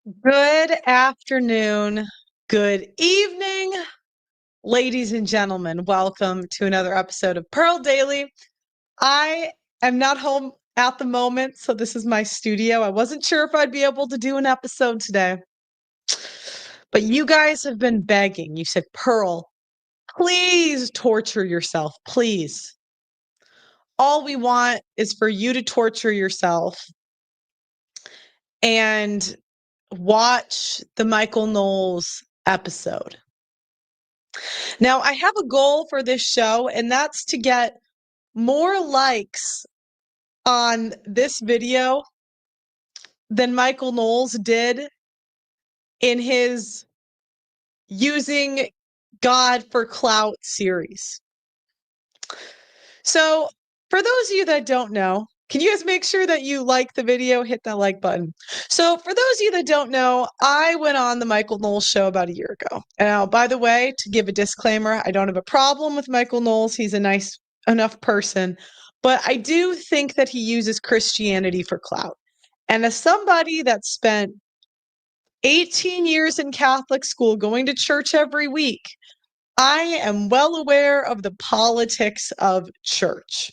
Good afternoon, good evening, ladies and gentlemen. Welcome to another episode of Pearl Daily. I am not home at the moment, so this is my studio. I wasn't sure if I'd be able to do an episode today, but you guys have been begging. You said, Pearl, please torture yourself, please. All we want is for you to torture yourself and watch the Michael Knowles episode. Now, I have a goal for this show, and that's to get more likes on this video than Michael Knowles did in his Using God for Clout series. So, for those of you that don't know, can you guys make sure that you like the video? Hit that like button. So, for those of you that don't know, I went on the Michael Knowles show about a year ago. Now, by the way, to give a disclaimer, I don't have a problem with Michael Knowles. He's a nice enough person, but I do think that he uses Christianity for clout. And as somebody that spent 18 years in Catholic school, going to church every week, I am well aware of the politics of church.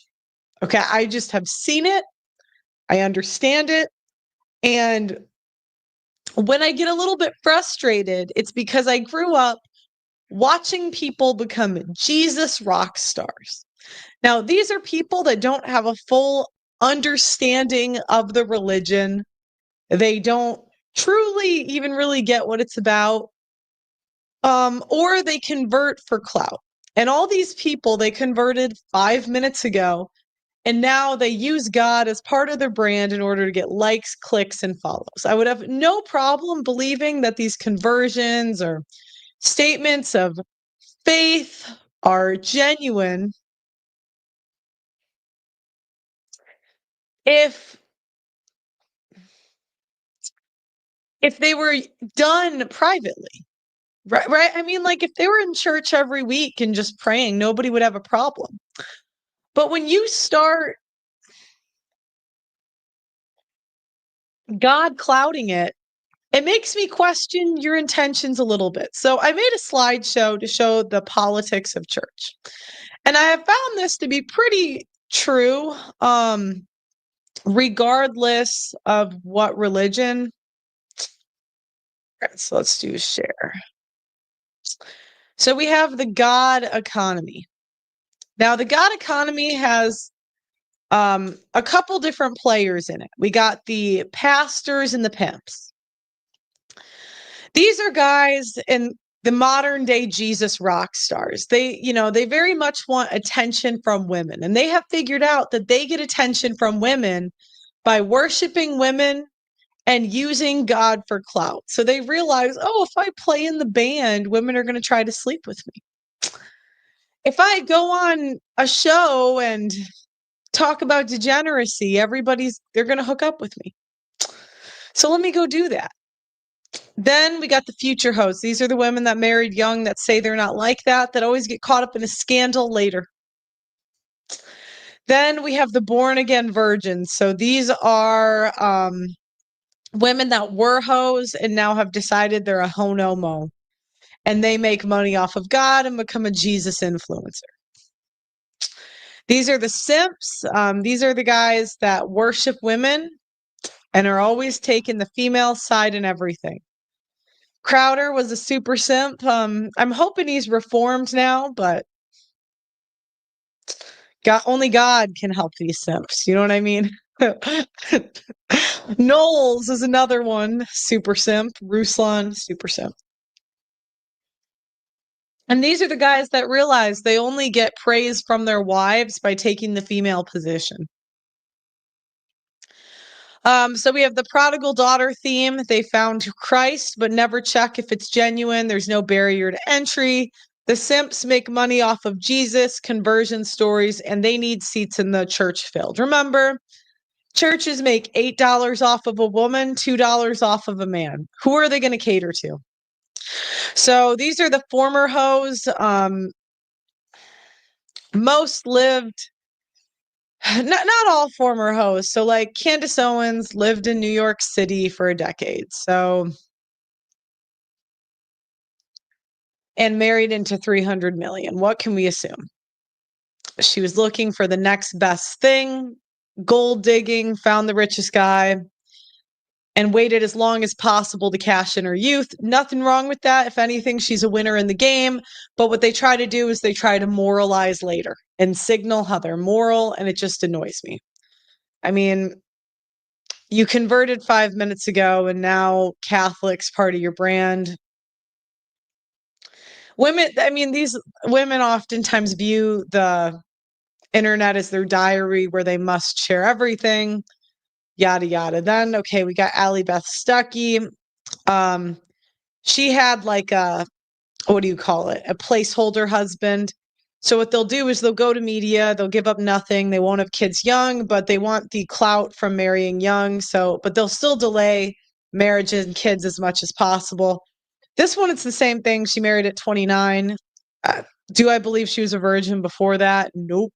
Okay, I just have seen it. I understand it. And when I get a little bit frustrated, it's because I grew up watching people become Jesus rock stars. Now, these are people that don't have a full understanding of the religion. They don't truly even really get what it's about. Or they convert for clout. And all these people, they converted 5 minutes ago. And now they use God as part of their brand in order to get likes, clicks, and follows. I would have no problem believing that these conversions or statements of faith are genuine if they were done privately. Right? I mean, like if they were in church every week and just praying, nobody would have a problem. But when you start God clouding it, it makes me question your intentions a little bit. So I made a slideshow to show the politics of church. And I have found this to be pretty true, regardless of what religion. So let's do share. So we have the God economy. Now, the God economy has a couple different players in it. We got the pastors and the pimps. These are guys in the modern day Jesus rock stars. They very much want attention from women, and they have figured out that they get attention from women by worshiping women and using God for clout. So they realize, oh, if I play in the band, women are going to try to sleep with me. If I go on a show and talk about degeneracy, they're going to hook up with me. So let me go do that. Then we got the future hosts. These are the women that married young that say they're not like that always get caught up in a scandal later. Then we have the born again virgins. So these are women that were hoes and now have decided they're a ho no mo. And they make money off of God and become a Jesus influencer. These are the simps. These are the guys that worship women and are always taking the female side in everything. Crowder was a super simp. I'm hoping he's reformed now, but only God can help these simps. You know what I mean? Nolles is another one. Super simp. Ruslan, super simp. And these are the guys that realize they only get praise from their wives by taking the female position. So we have the prodigal daughter theme. They found Christ, but never check if it's genuine. There's no barrier to entry. The simps make money off of Jesus, conversion stories, and they need seats in the church filled. Remember, churches make $8 off of a woman, $2 off of a man. Who are they going to cater to? So these are the former hoes. Most lived not all former hosts. So like Candace Owens lived in New York City for a decade. So and married into 300 million. What can we assume? She was looking for the next best thing, gold digging, found the richest guy, and waited as long as possible to cash in her youth. Nothing wrong with that. If anything, she's a winner in the game. But what they try to do is they try to moralize later and signal how they're moral, and it just annoys me. I mean, you converted 5 minutes ago, and now Catholic's part of your brand. Women, I mean, these women oftentimes view the internet as their diary where they must share everything, yada, yada. Then, okay, we got Allie Beth Stuckey. She had like a, what do you call it? A placeholder husband. So what they'll do is they'll go to media, they'll give up nothing. They won't have kids young, but they want the clout from marrying young. So, but they'll still delay marriage and kids as much as possible. This one, it's the same thing. She married at 29. Uh, do I believe she was a virgin before that? Nope.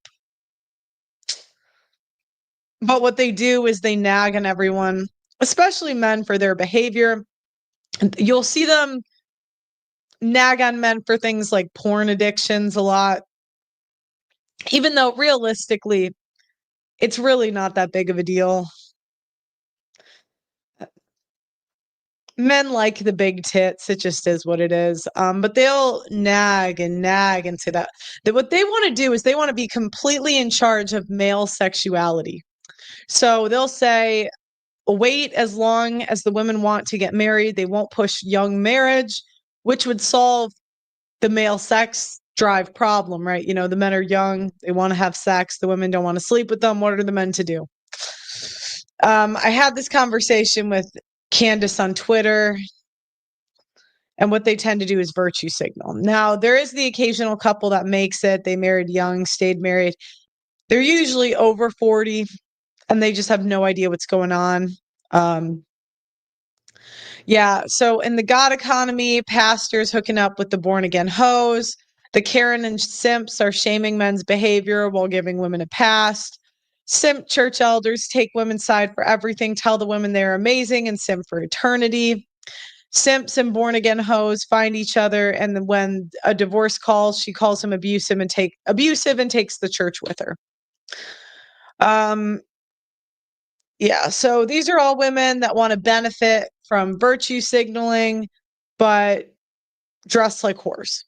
But what they do is they nag on everyone, especially men, for their behavior. You'll see them nag on men for things like porn addictions a lot, even though realistically, it's really not that big of a deal. Men like the big tits. It just is what it is. But they'll nag and nag and say that what they want to do is they want to be completely in charge of male sexuality. So they'll say, wait as long as the women want to get married. They won't push young marriage, which would solve the male sex drive problem, right? You know, the men are young, they want to have sex, the women don't want to sleep with them. What are the men to do? I had this conversation with Candace on Twitter, and what they tend to do is virtue signal. Now, there is the occasional couple that makes it. They married young, stayed married. They're usually over 40 and they just have no idea what's going on. Um, Yeah. So in the God economy, pastors hooking up with the born again hoes. The Karen and simps are shaming men's behavior while giving women a pass. Simp church elders take women's side for everything, tell the women they're amazing and simp for eternity. Simps and born again hoes find each other, and then when a divorce calls, she calls him abusive and takes the church with her. Um, Yeah, so these are all women that want to benefit from virtue signaling, but dress like whores.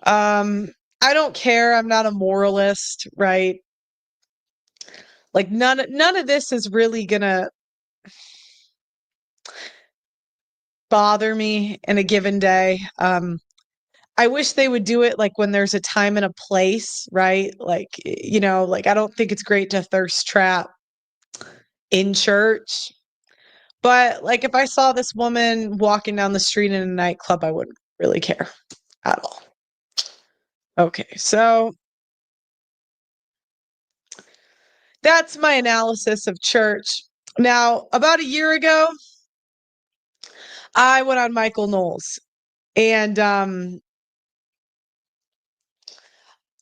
Um, I don't care. I'm not a moralist, right? Like none of this is really gonna bother me in a given day. I wish they would do it like when there's a time and a place, right? Like, you know, like I don't think it's great to thirst trap in church. But like if I saw this woman walking down the street in a nightclub, I wouldn't really care at all. Okay, so that's my analysis of church. Now, about a year ago, I went on Michael Knowles and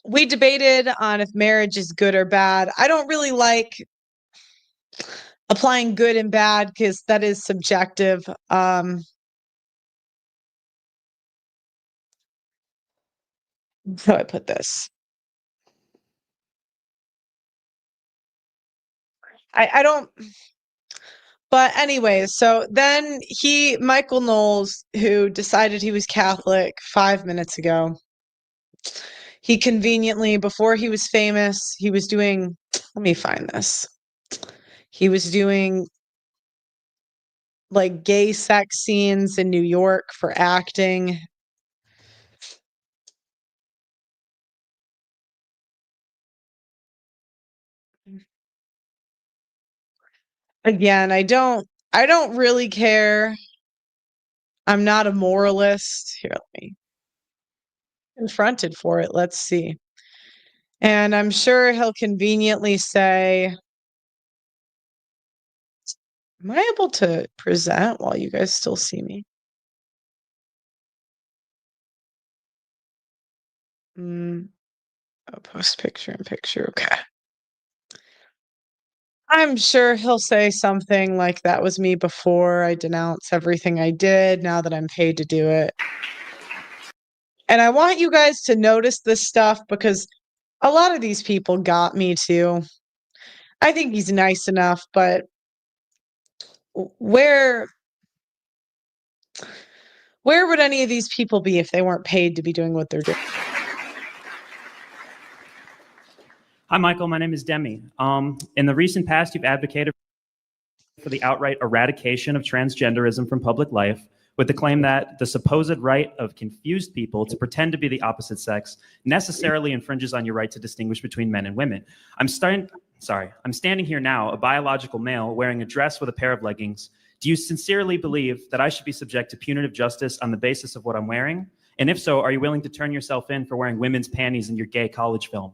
we debated on if marriage is good or bad. I don't really like applying good and bad because that is subjective. How do I put this? I don't, but anyways, so then Michael Knowles, who decided he was Catholic 5 minutes ago, he conveniently, before he was famous, he was doing, let me find this. He was doing like gay sex scenes in New York for acting. Again, I don't really care. I'm not a moralist. Here, let me confronted for it. Let's see. And I'm sure he'll conveniently say, am I able to present while you guys still see me? Mm. Oh, post picture in picture. Okay. I'm sure he'll say something like that was me before. I denounce everything I did now that I'm paid to do it. And I want you guys to notice this stuff because a lot of these people got me too. I think he's nice enough, but where would any of these people be if they weren't paid to be doing what they're doing? Hi, Michael. My name is Demi. In the recent past, you've advocated for the outright eradication of transgenderism from public life with the claim that the supposed right of confused people to pretend to be the opposite sex necessarily infringes on your right to distinguish between men and women. I'm standing here now, a biological male wearing a dress with a pair of leggings. Do you sincerely believe that I should be subject to punitive justice on the basis of what I'm wearing? And if so, are you willing to turn yourself in for wearing women's panties in your gay college film?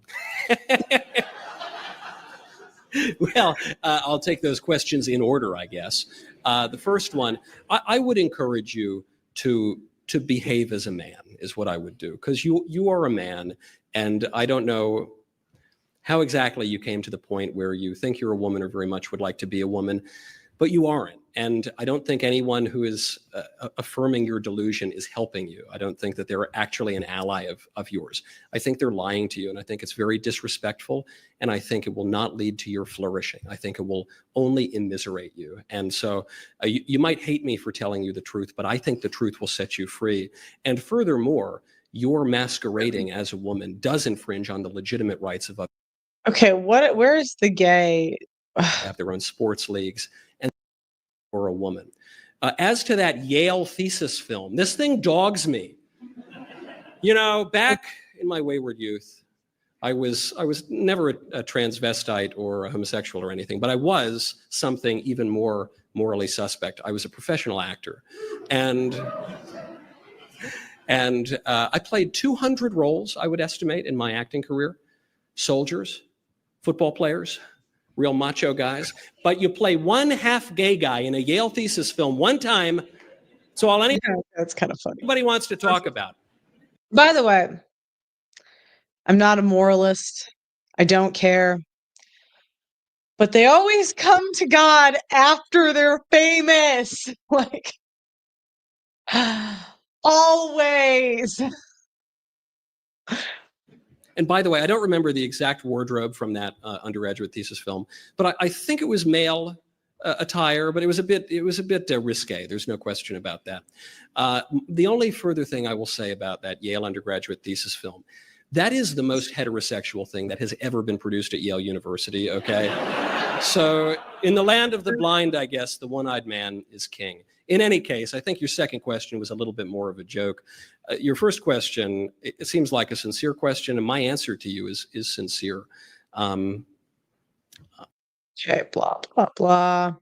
Well, I'll take those questions in order, I guess. The first one, I would encourage you to behave as a man, is what I would do, because you are a man, and I don't know how exactly you came to the point where you think you're a woman or very much would like to be a woman, but you aren't. And I don't think anyone who is affirming your delusion is helping you. I don't think that they're actually an ally of yours. I think they're lying to you, and I think it's very disrespectful, and I think it will not lead to your flourishing. I think it will only immiserate you. And so you might hate me for telling you the truth, but I think the truth will set you free. And furthermore, your masquerading as a woman does infringe on the legitimate rights of others. Okay, where's the gay? Have their own sports leagues, and for a woman. As to that Yale thesis film, this thing dogs me. You know, back in my wayward youth, I was never a transvestite or a homosexual or anything, but I was something even more morally suspect. I was a professional actor, and I played 200 roles, I would estimate, in my acting career. Soldiers, football players, real macho guys, but you play one half gay guy in a Yale thesis film one time, so all That's kind of funny. anybody wants to talk about. By the way, I'm not a moralist. I don't care. But they always come to God after they're famous. Like, always. And by the way, I don't remember the exact wardrobe from that undergraduate thesis film, but I think it was male attire, but it was a bit risque. There's no question about that. The only further thing I will say about that Yale undergraduate thesis film, that is the most heterosexual thing that has ever been produced at Yale University, okay? So in the land of the blind, I guess, the one-eyed man is king. In any case, I think your second question was a little bit more of a joke. Your first question, it seems like a sincere question, and my answer to you is sincere. Okay, blah, blah, blah.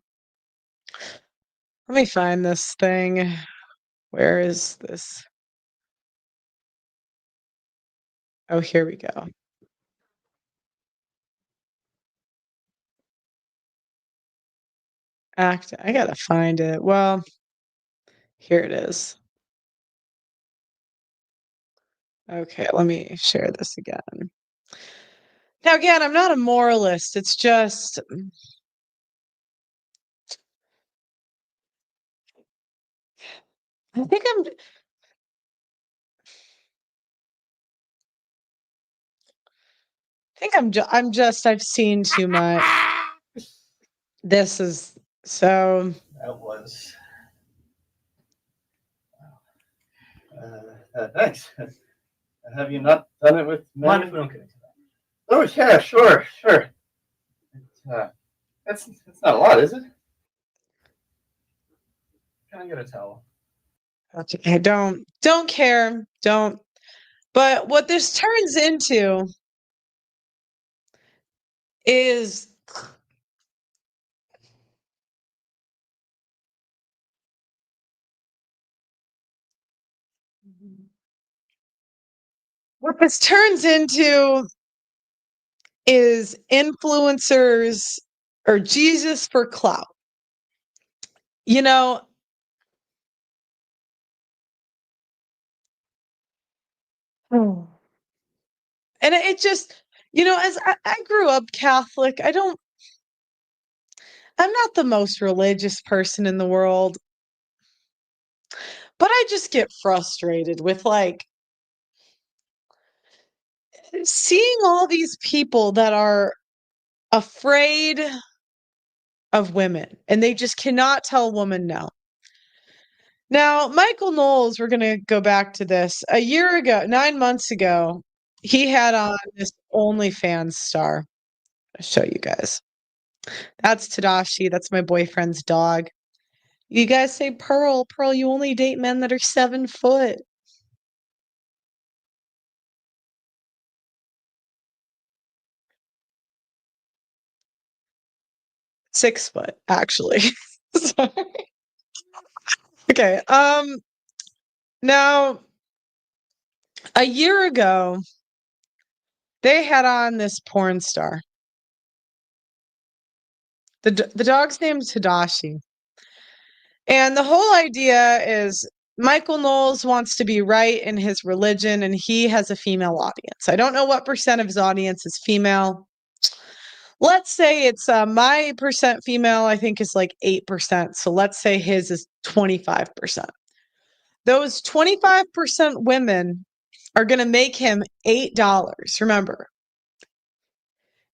Let me find this thing. Where is this? Oh, here we go. Act. I gotta find it. Well, here it is. Okay, let me share this again. Now, again, I'm not a moralist. It's just I think I've seen too much. This is so. That was thanks. Have you not done it with men? If we don't get into that. Oh yeah, sure. It's not a lot, is it? Can I get a towel? I don't care. Don't. But what this turns into is what this turns into is influencers or Jesus for clout. You know, And it just, as I grew up Catholic, I'm not the most religious person in the world, but I just get frustrated with like seeing all these people that are afraid of women and they just cannot tell a woman no. Now, Michael Knowles, we're going to go back to this. A year ago, 9 months ago, he had on this OnlyFans star. I'll show you guys. That's Tadashi. That's my boyfriend's dog. You guys say, Pearl, you only date men that are 7 foot. Six foot, actually. Sorry. Okay. Now, a year ago, they had on this porn star. The dog's name is Tadashi. And the whole idea is Michael Knowles wants to be right in his religion, and he has a female audience. I don't know what percent of his audience is female. Let's say it's my percent female, I think is like 8%. So let's say his is 25%. Those 25% women are going to make him $8. Remember,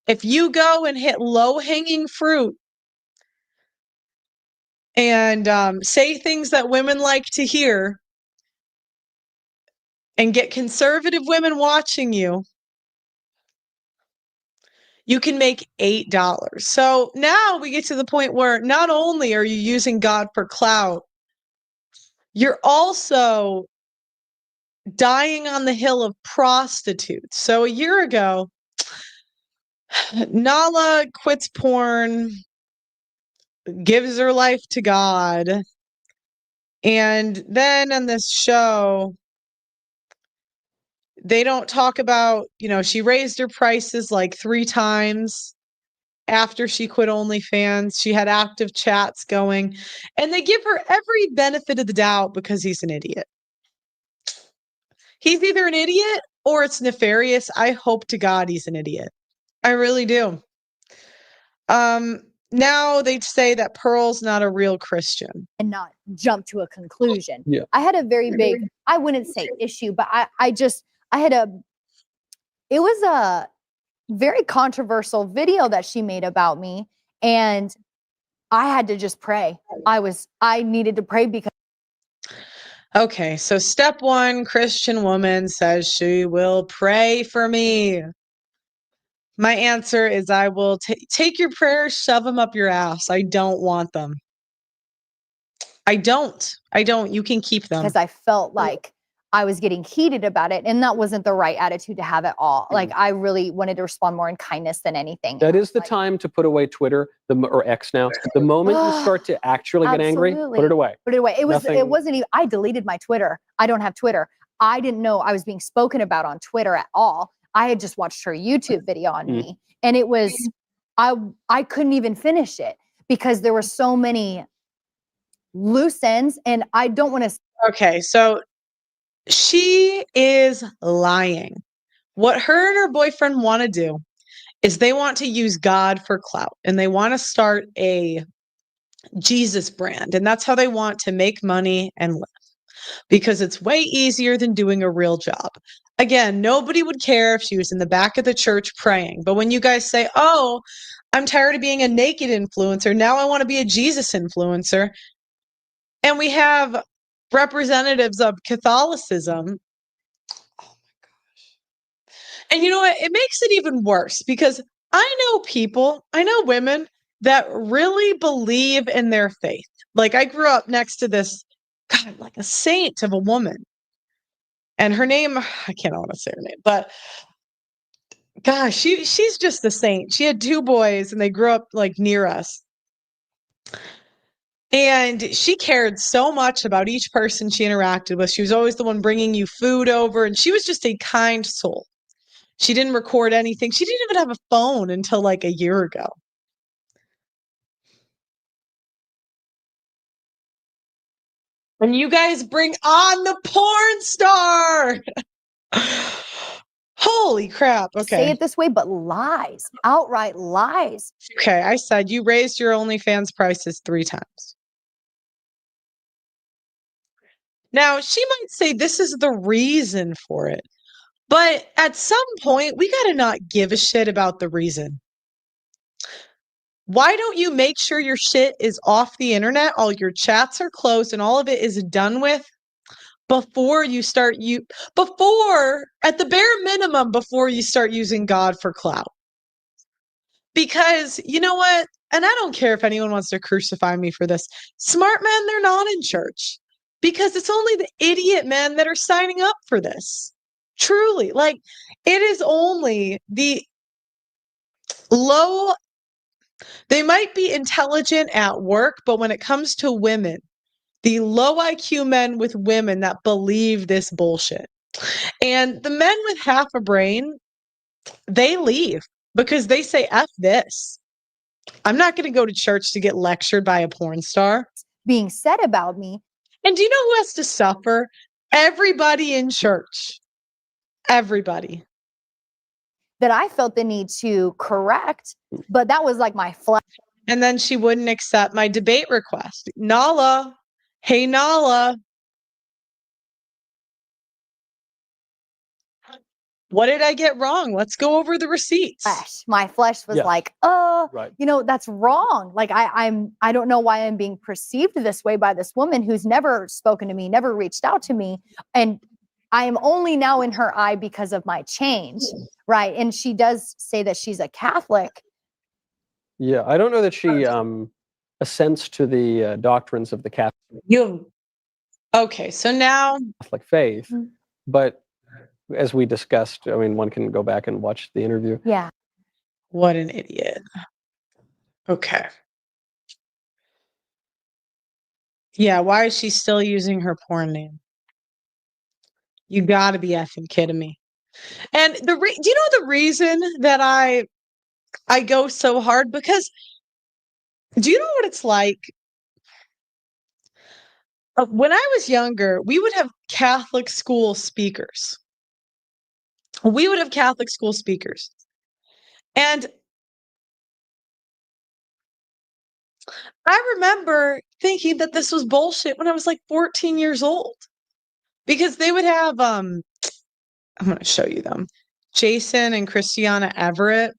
if you go and hit low-hanging fruit and say things that women like to hear and get conservative women watching you, you can make $8. So now we get to the point where not only are you using God for clout, you're also dying on the hill of prostitutes. So a year ago, Nala quits porn, gives her life to God. And then on this show, they don't talk about, she raised her prices like 3 times after she quit OnlyFans. She had active chats going, and they give her every benefit of the doubt because he's an idiot. He's either an idiot or it's nefarious. I hope to God he's an idiot. I really do. Now they say that Pearl's not a real Christian. And not jump to a conclusion. Yeah. I had a very big, I wouldn't say issue, but it was a very controversial video that she made about me. And I had to just pray. I needed to pray because. Okay, so step 1, Christian woman says she will pray for me. My answer is I will take your prayers, shove them up your ass. I don't want them. I don't. You can keep them. Because I felt like I was getting heated about it, and that wasn't the right attitude to have at all. Like, I really wanted to respond more in kindness than anything. That is the time to put away Twitter or X now. The moment you start to actually get angry, put it away. Put it away. It wasn't even, I deleted my Twitter. I don't have Twitter. I didn't know I was being spoken about on Twitter at all. I had just watched her YouTube video on me, and it was, I couldn't even finish it because there were so many loose ends, and I don't want to. Okay, so she is lying. What her and her boyfriend want to do is they want to use God for clout, and they want to start a Jesus brand, and that's how they want to make money and live, because it's way easier than doing a real job. Again, nobody would care if she was in the back of the church praying, but when you guys say, oh, I'm tired of being a naked influencer, now I want to be a Jesus influencer, and we have representatives of Catholicism. Oh my gosh. And you know what? It makes it even worse because I know women that really believe in their faith. Like, I grew up next to this, God, like a saint of a woman. And her name, I can't want to say her name, but gosh, she's just a saint. She had 2 boys and they grew up like near us. And she cared so much about each person she interacted with. She was always the one bringing you food over, and she was just a kind soul. She didn't record anything. She didn't even have a phone until like a year ago. And you guys bring on the porn star. Holy crap. say Okay. it this way, but lies, outright lies. Okay. I said you raised your OnlyFans prices 3 times. Now, she might say this is the reason for it. But at some point, we got to not give a shit about the reason. Why don't you make sure your shit is off the internet, all your chats are closed, and all of it is done with before you start at the bare minimum, before you start using God for clout? Because you know what? And I don't care if anyone wants to crucify me for this. Smart men, they're not in church because it's only the idiot men that are signing up for this. Truly, like it is only the low, they might be intelligent at work, but when it comes to women, the low IQ men with women that believe this bullshit. And the men with half a brain, they leave because they say, F this. I'm not going to go to church to get lectured by a porn star. Being said about me. And do you know who has to suffer? Everybody in church. Everybody. That I felt the need to correct, but that was like my flesh. And then she wouldn't accept my debate request. Nala, hey Nala, what did I get wrong? Let's go over the receipts. My flesh was Yes. like, Right. you know, that's wrong. Like I don't know why I'm being perceived this way by this woman who's never spoken to me, never reached out to me. And I am only now in her eye because of my change. Right. And she does say that she's a Catholic. Yeah, I don't know that she assents to the doctrines of the Okay, so now Catholic faith, Mhm. but as we discussed, I mean, one can go back and watch the interview. Yeah. what an idiot. Okay. Yeah, why is she still using her porn name? You gotta be effing kidding me. And do you know the reason that I go so hard? Because do you know what it's like? When I was younger, we would have Catholic school speakers. We would have Catholic school speakers. And I remember thinking that this was bullshit when I was like 14 years old. Because they would have I'm going to show you them. Jason and Christiana Everett.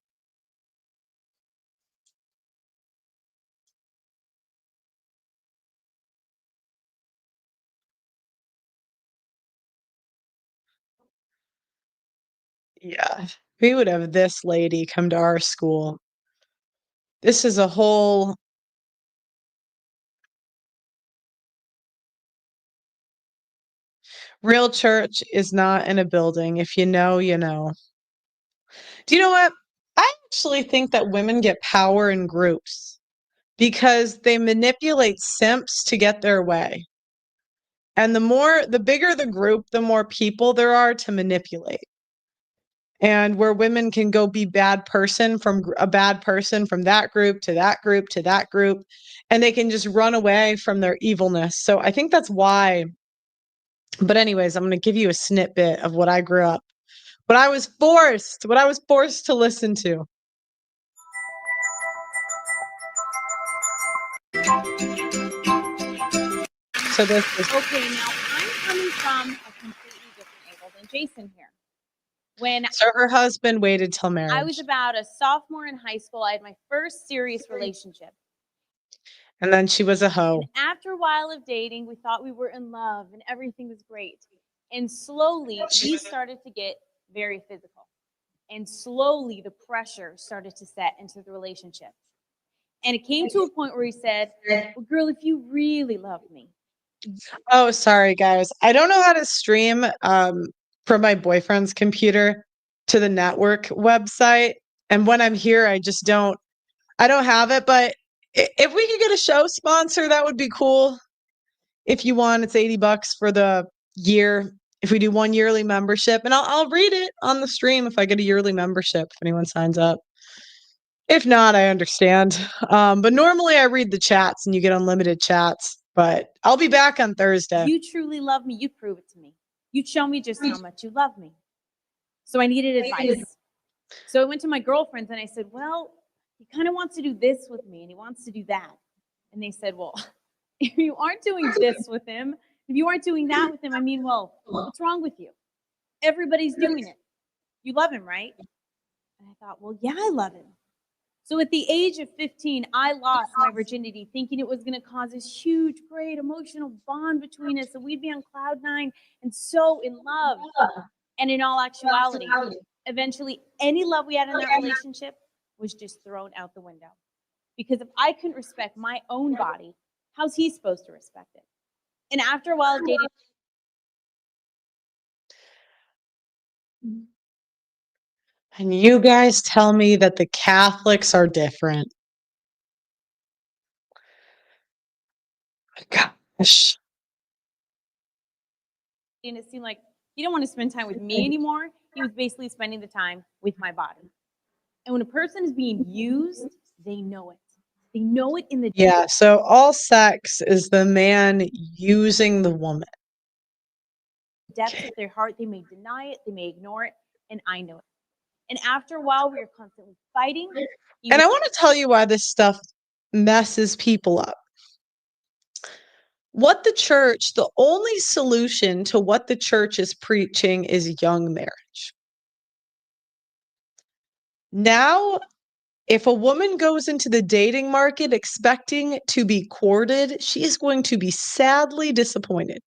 Yeah. We would have this lady come to our school. This is a whole real church is not in a building. If you know, you know. Do you know what? I actually think that women get power in groups because they manipulate simps to get their way. And the bigger the group, the more people there are to manipulate. And where women can go be a bad person from that group to that group to that group, and they can just run away from their evilness. So I think that's why. But anyways, I'm going to give you a snippet of what I grew up, what I was forced to listen to. So this is Okay, now I'm coming from a completely different angle than Jason here. When so her husband waited till marriage. I was about a sophomore in high school, I had my first serious relationship. And then she was a hoe. And after a while of dating, we thought we were in love and everything was great. And slowly, we started to get very physical. And slowly, the pressure started to set into the relationship. And it came to a point where he said, well, girl, if you really love me. Oh, sorry, guys. I don't know how to stream from my boyfriend's computer to the network website. And when I'm here, I don't have it. But if we could get a show sponsor, that would be cool. If you want, it's $80 for the year. If we do one yearly membership, and I'll read it on the stream if I get a yearly membership, if anyone signs up. If not, I understand. But normally I read the chats and you get unlimited chats. But I'll be back on Thursday. You truly love me. You prove it to me. You show me just how much you love me. So I needed advice. So I went to my girlfriends and I said, well, he kind of wants to do this with me and he wants to do that. And they said, well, if you aren't doing this with him, if you aren't doing that with him, I mean, well, what's wrong with you? Everybody's doing it. You love him, right? And I thought, well, yeah, I love him. So at the age of 15, I lost my virginity thinking it was going to cause this huge, great emotional bond between us and we'd be on cloud nine and so in love. And in all actuality, eventually any love we had in that relationship was just thrown out the window. Because if I couldn't respect my own body, how's he supposed to respect it? And after a while of dating, And you guys tell me that the Catholics are different. Gosh. it seemed like he didn't want to spend time with me anymore. He was basically spending the time with my body. And when a person is being used, they know it. They know it in the Yeah, so all sex is the man using the woman. depths of their heart. They may deny it, they may ignore it, and I know it. And after a while, we were constantly fighting. And I want to tell you why this stuff messes people up. The only solution to what the church is preaching is young marriage. Now, if a woman goes into the dating market expecting to be courted, she is going to be sadly disappointed.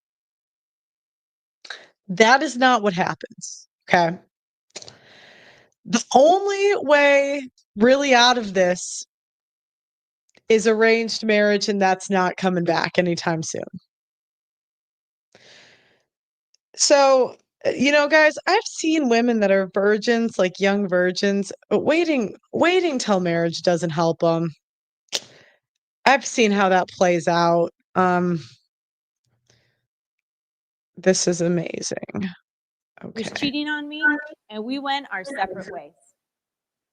That is not what happens. Okay. The only way really out of this is arranged marriage, and that's not coming back anytime soon. So, guys, I've seen women that are virgins, like young virgins, waiting till marriage doesn't help them. I've seen how that plays out. This is amazing. was Okay. cheating on me, and we went our separate ways.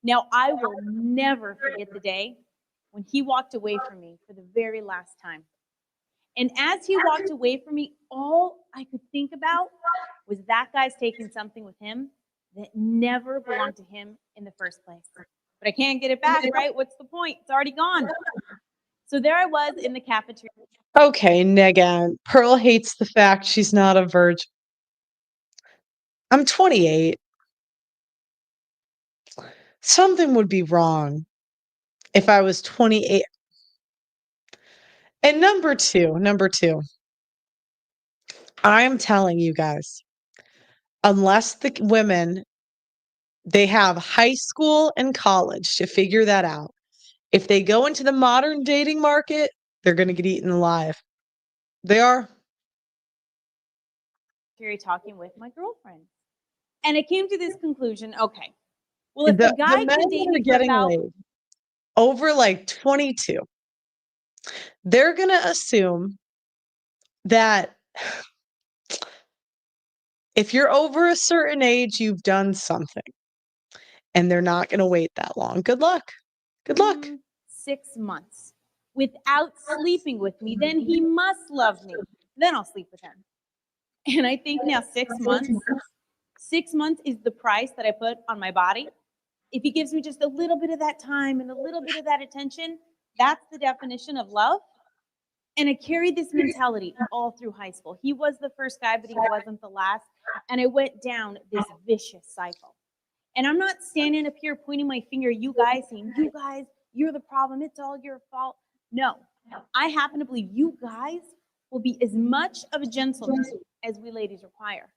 Now, I will never forget the day when he walked away from me for the very last time. And as he walked away from me, all I could think about was that guy's taking something with him that never belonged to him in the first place. But I can't get it back, right? What's the point? It's already gone. So there I was in the cafeteria. Okay, Negan. Pearl hates the fact she's not a virgin. I'm 28. Something would be wrong if I was 28. And number two, I'm telling you guys, unless the women, they have high school and college to figure that out. If they go into the modern dating market, they're going to get eaten alive. They are. Talking with my girlfriend. And I came to this conclusion, okay, well, if The the guy men could date that are me for getting about laid over like 22, they're going to assume that if you're over a certain age, you've done something. And they're not going to wait that long. Good luck. Good luck. 6 months without sleeping with me, then he must love me. Then I'll sleep with him. And I think now 6 months, 6 months is the price that I put on my body. If he gives me just a little bit of that time and a little bit of that attention, that's the definition of love. And I carried this mentality all through high school. He was the first guy, but he wasn't the last. And I went down this vicious cycle. And I'm not standing up here pointing my finger at you guys, saying, you guys, you're the problem. It's all your fault. No, I happen to believe you guys will be as much of a gentleman as we ladies require.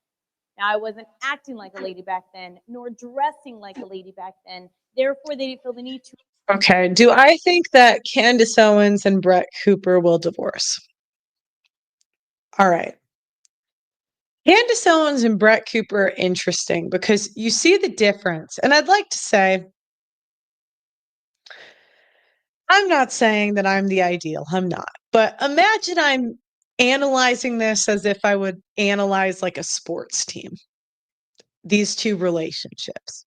Now, I wasn't acting like a lady back then, nor dressing like a lady back then. Therefore, they didn't feel the need to. Okay. Do I think that Candace Owens and Brett Cooper will divorce? All right. Candace Owens and Brett Cooper are interesting because you see the difference. And I'd like to say, I'm not saying that I'm the ideal. I'm not. But imagine I'm analyzing this as if I would analyze like a sports team, these two relationships.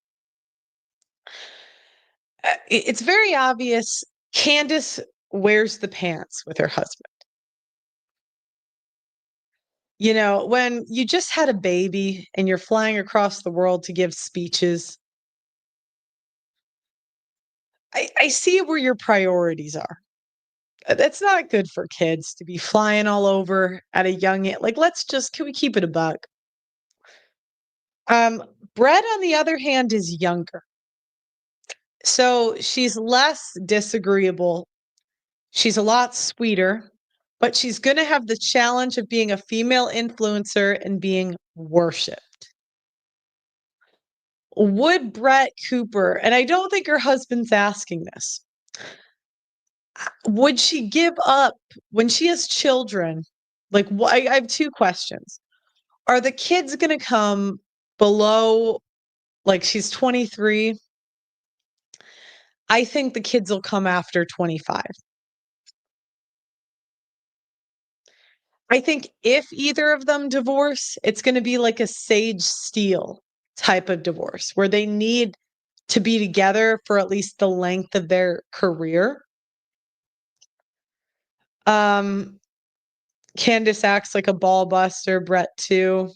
It's very obvious Candace wears the pants with her husband. when you just had a baby and you're flying across the world to give speeches, I see where your priorities are. That's not good for kids to be flying all over at a young age. Like, can we keep it a buck? Brett, on the other hand, is younger. So she's less disagreeable. She's a lot sweeter, but she's going to have the challenge of being a female influencer and being worshipped. Would Brett Cooper, and I don't think her husband's asking this, would she give up when she has children? Like, I have two questions. Are the kids going to come below, like, she's 23? I think the kids will come after 25. I think if either of them divorce, it's going to be like a Sage Steele type of divorce where they need to be together for at least the length of their career. Candace acts like a ball buster, Brett too.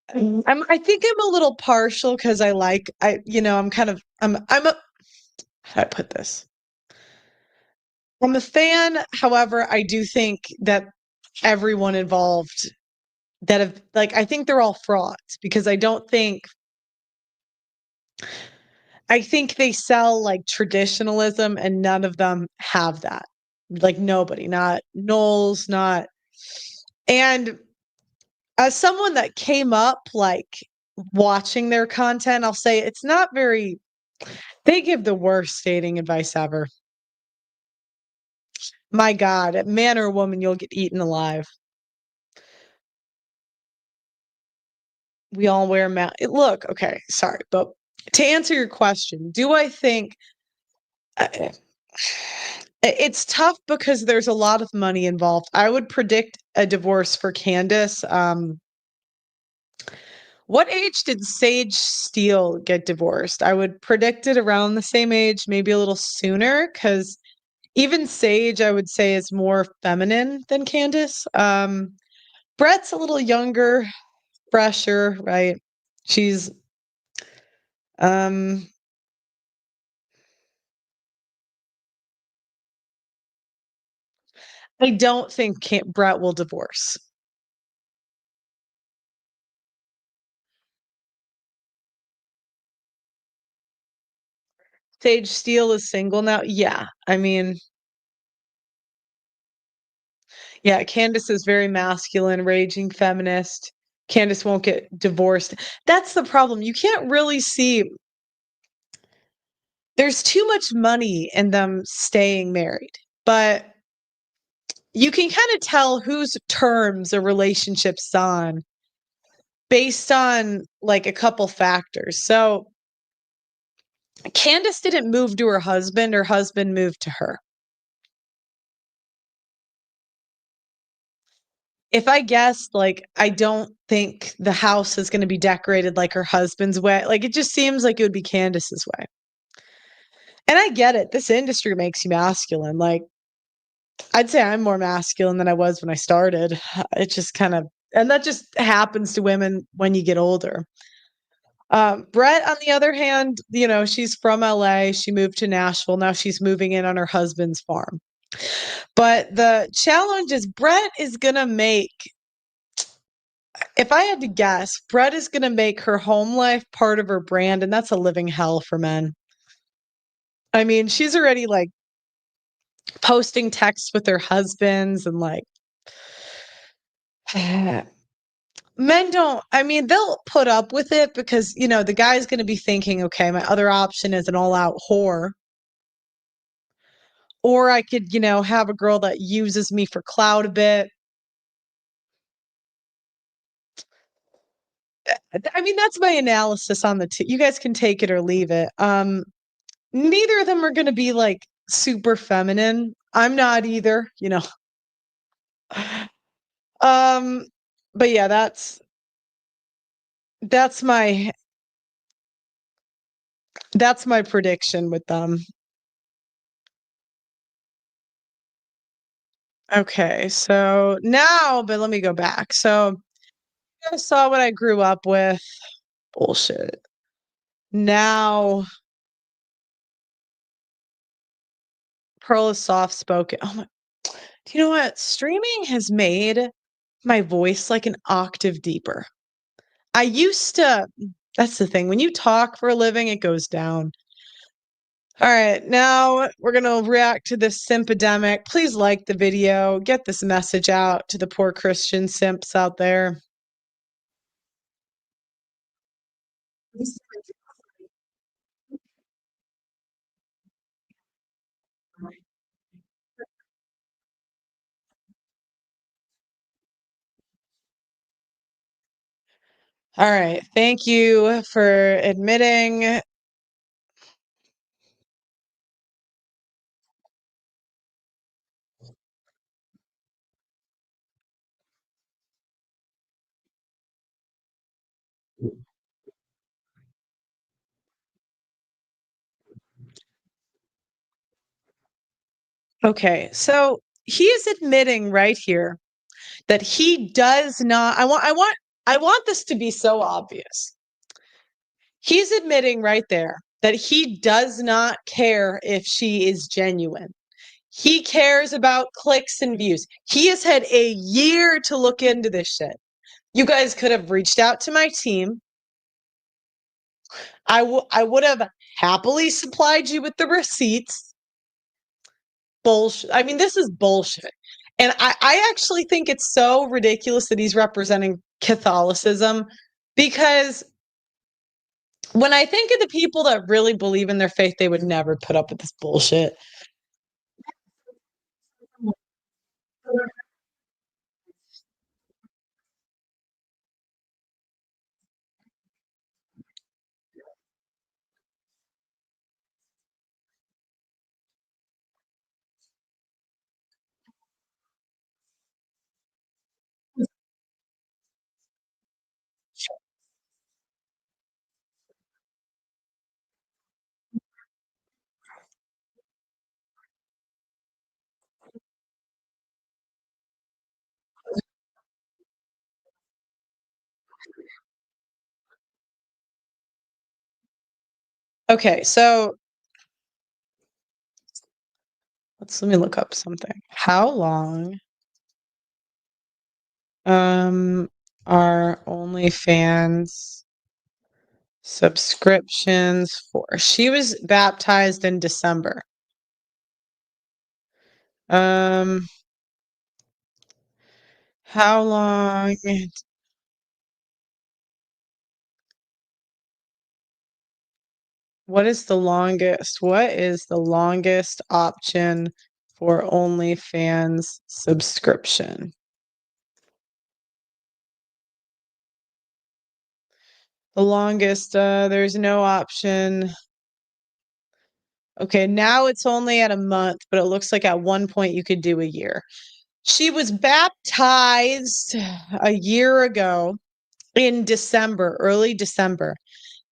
I think I'm a little partial because I'm a how do I put this? I'm a fan. However, I do think that everyone involved I think they're all frauds because I think they sell like traditionalism and none of them have that. Like nobody, not Knowles, not. And as someone that came up like watching their content, I'll say it's not very, they give the worst dating advice ever. My God, man or woman, you'll get eaten alive. We all wear masks. Look, okay, sorry, but to answer your question, do I think it's tough because there's a lot of money involved. I would predict a divorce for Candace. What age did Sage Steele get divorced? I would predict it around the same age, maybe a little sooner, because even Sage, I would say, is more feminine than Candace. Brett's a little younger, fresher, right? She's um I don't think Brett will divorce. Sage Steele is single now. Yeah. I mean, yeah, Candace is very masculine, raging feminist. Candace won't get divorced. That's the problem. You can't really see, there's too much money in them staying married, but you can kind of tell whose terms a relationship's on based on like a couple factors. So Candace didn't move to her husband moved to her. If I guessed, like, I don't think the house is going to be decorated like her husband's way. Like, it just seems like it would be Candace's way. And I get it. This industry makes you masculine. Like, I'd say I'm more masculine than I was when I started. It just kind of, and that just happens to women when you get older. Brett, on the other hand, she's from LA. She moved to Nashville. Now she's moving in on her husband's farm. But the challenge is Brett is going to make, if I had to guess, Brett is going to make her home life part of her brand. And that's a living hell for men. I mean, she's already like posting texts with their husbands and like, men don't, I mean, they'll put up with it because, the guy's going to be thinking, okay, my other option is an all out whore. Or I could, have a girl that uses me for clout a bit. I mean, that's my analysis on the two. You guys can take it or leave it. Neither of them are going to be like super feminine. I'm not either, But yeah, that's my my prediction with them. Okay, so now, but let me go back. So you guys saw what I grew up with. Bullshit. Now, Pearl is soft spoken. Oh my, do you know what? Streaming has made my voice like an octave deeper. I used to, that's the thing. When you talk for a living, it goes down. All right, now we're going to react to this simp epidemic. Please like the video. Get this message out to the poor Christian simps out there. All right, thank you for admitting. Okay, so he is admitting right here that he does not. I want this to be so obvious. He's admitting right there that he does not care if she is genuine. He cares about clicks and views. He has had a year to look into this shit. You guys could have reached out to my team. I would have happily supplied you with the receipts. Bullshit. I mean, this is bullshit. And I actually think it's so ridiculous that he's representing Catholicism because when I think of the people that really believe in their faith, they would never put up with this bullshit. Okay, so let me look up something. How long are OnlyFans subscriptions for? She was baptized in December. Um, how long? What is the longest? What is the longest option for OnlyFans subscription? The longest, there's no option. Okay, now it's only at a month, but it looks like at one point you could do a year. She was baptized a year ago in December, early December.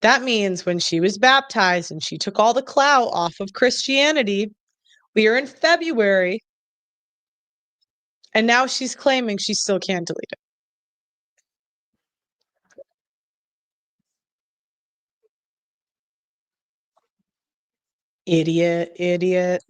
That means when she was baptized and she took all the clout off of Christianity, we are in February, and now she's claiming she still can't delete it. Idiot, idiot.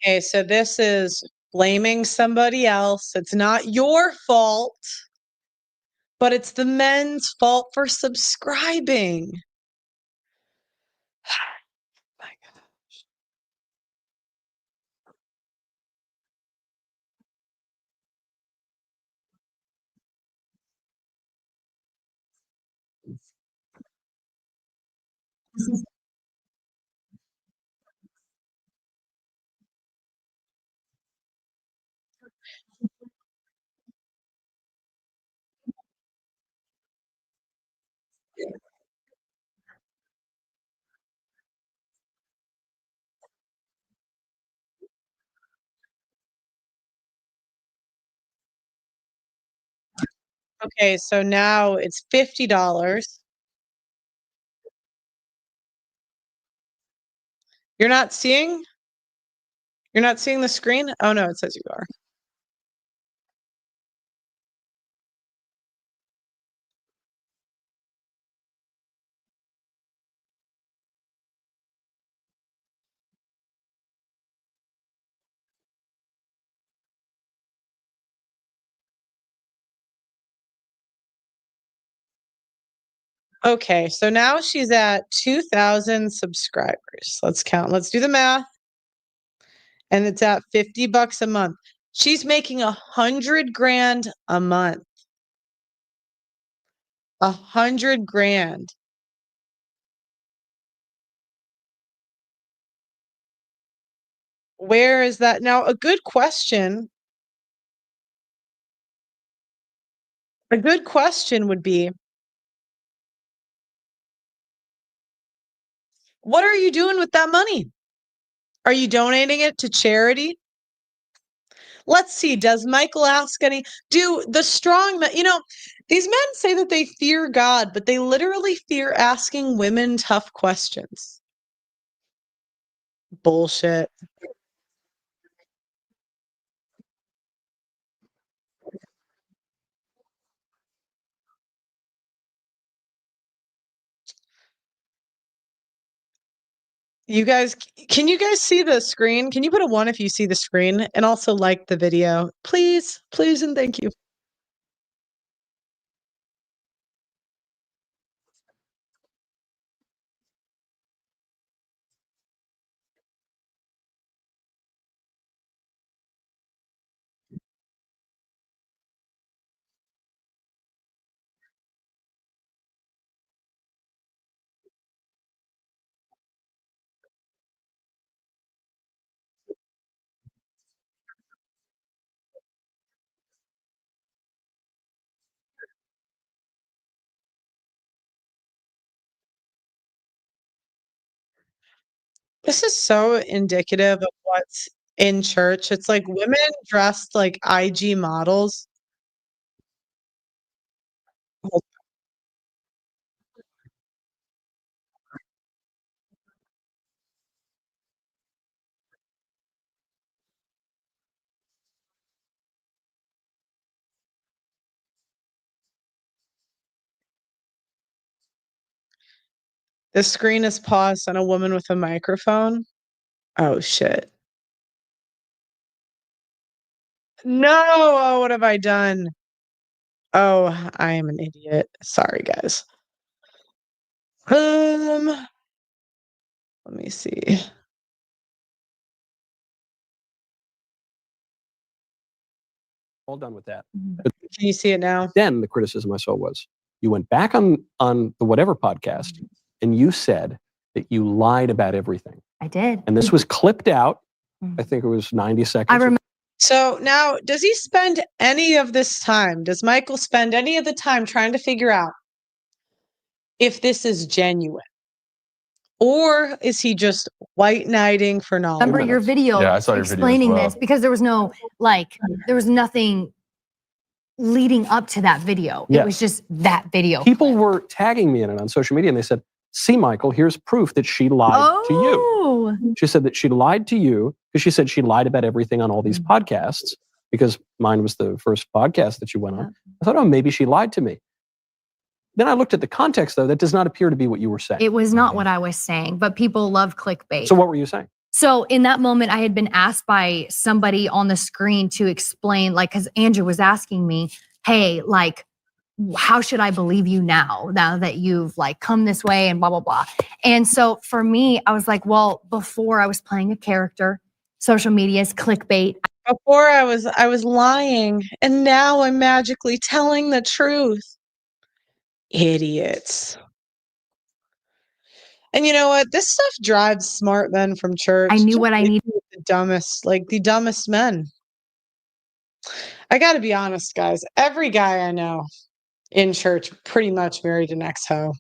Okay, so this is blaming somebody else. It's not your fault, but it's the men's fault for subscribing. My God. Okay, so now it's $50. You're not seeing? You're not seeing the screen? Oh no, it says you are. Okay, so now she's at 2,000 subscribers. Let's count. Let's do the math. And it's at $50 a month. She's making 100 grand a month. 100 grand. Where is that? Now, a good question would be, what are you doing with that money? Are you donating it to charity? Let's see. Does Michael ask any? Do the strong men, these men say that they fear God, but they literally fear asking women tough questions. Bullshit. You guys, can you guys see the screen? Can you put a 1 if you see the screen and also like the video? Please, please, and thank you. This is so indicative of what's in church. It's like women dressed like IG models. The screen is paused on a woman with a microphone. Oh shit. No, oh, what have I done? Oh, I am an idiot. Sorry, guys. Let me see. All done with that. Can you see it now? Then the criticism I saw was, you went back on the whatever podcast and you said that you lied about everything. I did. And this was clipped out. I think it was 90 seconds. I remember. So now, does he spend any of this time? Does Michael spend any of the time trying to figure out if this is genuine? Or is he just white knighting for knowledge? Remember your video Yeah, I saw your video as explaining well. this because there was no, there was nothing leading up to that video. It was Yes. just that video. People were tagging me in it on social media and they said, see, Michael, here's proof that she lied to you. Oh, She said that she lied to you because she said she lied about everything on all these podcasts because mine was the first podcast that you went on. I thought, oh, maybe she lied to me. Then I looked at the context, though. That does not appear to be what you were saying. it was not what I was saying, but people love clickbait. So what were you saying? So in that moment, I had been asked by somebody on the screen to explain, because Andrew was asking me, hey, how should I believe you now that you've come this way and blah, blah, blah. And so for me, I was like, well, before I was playing a character, social media is clickbait. Before I was lying, and now I'm magically telling the truth. Idiots. And you know what? This stuff drives smart men from church. I knew just what I leave needed. me with the dumbest men. I got to be honest, guys. Every guy I know in church pretty much married an ex-ho.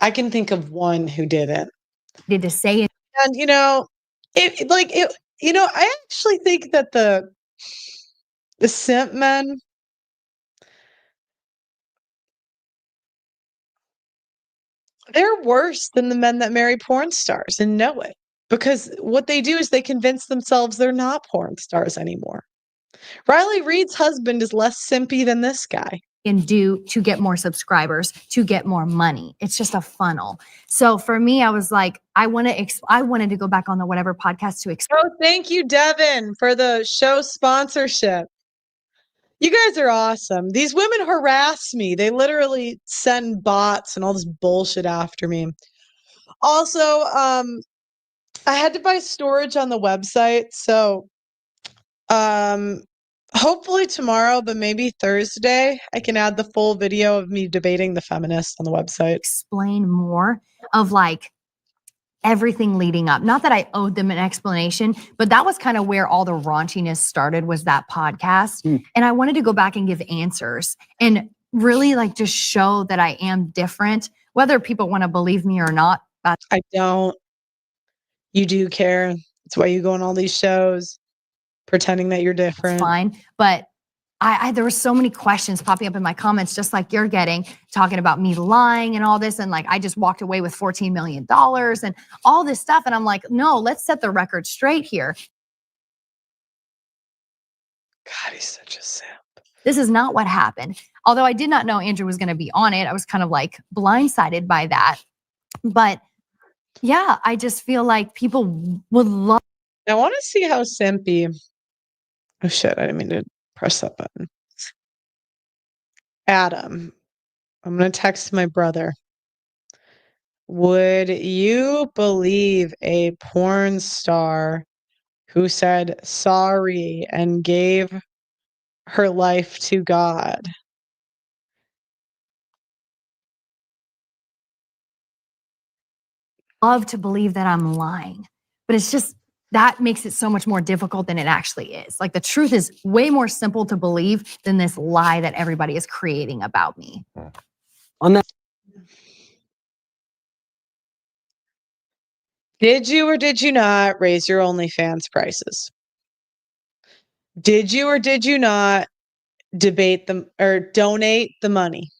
I can think of one who didn't. To say it. And I actually think that the simp men, they're worse than the men that marry porn stars and know it. Because what they do is they convince themselves they're not porn stars anymore. Riley Reid's husband is less simpy than this guy. And do to get more subscribers, to get more money. It's just a funnel. So for me, I was like, I wanted to go back on the whatever podcast to explain. Oh, thank you, Devin, for the show sponsorship. You guys are awesome. These women harass me. They literally send bots and all this bullshit after me. Also, I had to buy storage on the website, so hopefully tomorrow, but maybe Thursday, I can add the full video of me debating the feminists on the website. Explain more of like everything leading up. Not that I owed them an explanation, but that was kind of where all the raunchiness started, was that podcast. And I wanted to go back and give answers and really like just show that I am different, whether people want to believe me or not. I don't. You do care. That's why you go on all these shows, pretending that you're different. It's fine. But there were so many questions popping up in my comments, just like you're getting, talking about me lying and all this. And like, I just walked away with $14 million and all this stuff. And I'm like, no, let's set the record straight here. God, he's such a simp. This is not what happened. Although I did not know Andrew was going to be on it. I was kind of like blindsided by that. But yeah, I just feel like people would love. I want to see how simpy. Oh shit, I didn't mean to press that button. Adam, I'm going to text my brother. Would you believe a porn star who said sorry and gave her life to God? Love to believe that I'm lying, but it's just, that makes it so much more difficult than it actually is. Like the truth is way more simple to believe than this lie that everybody is creating about me. On that, Did you or did you not raise your OnlyFans prices? Did you or did you not debate them or donate the money?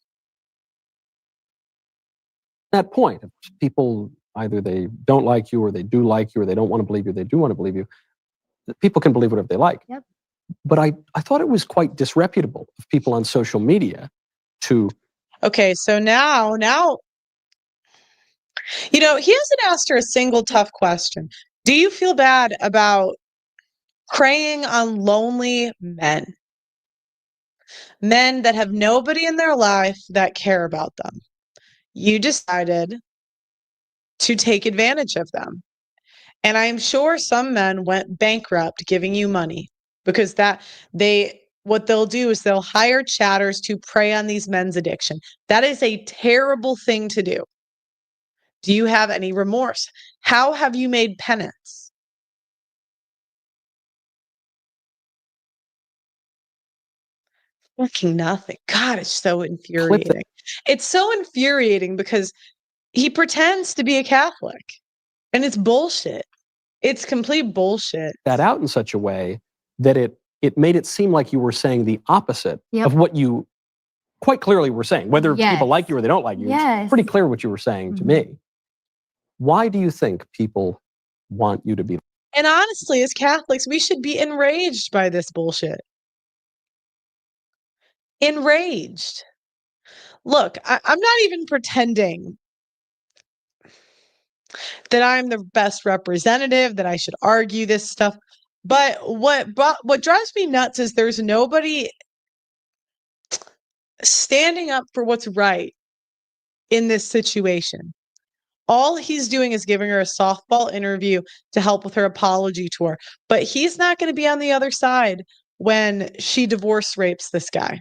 that point, people either they don't like you or they do like you, or they don't want to believe you, they do want to believe you. People can believe whatever they like. Yep. But I thought it was quite disreputable of people on social media to. Okay, so now, he hasn't asked her a single tough question. Do you feel bad about preying on lonely men? Men that have nobody in their life that care about them. You decided to take advantage of them. And I'm sure some men went bankrupt giving you money because what they'll do is they'll hire chatters to prey on these men's addiction. That is a terrible thing to do. Do you have any remorse? How have you made penance? Fucking nothing. God, it's so infuriating. It's so infuriating because he pretends to be a Catholic and it's bullshit. It's complete bullshit. That out in such a way that it made it seem like you were saying the opposite of what you quite clearly were saying. Whether people like you or they don't like you, it's pretty clear what you were saying to me. Why do you think people want you to be? And honestly, as Catholics, we should be enraged by this bullshit. Enraged. Look, I'm not even pretending that I'm the best representative, that I should argue this stuff. But what drives me nuts is there's nobody standing up for what's right in this situation. All he's doing is giving her a softball interview to help with her apology tour. But he's not going to be on the other side when she divorce rapes this guy.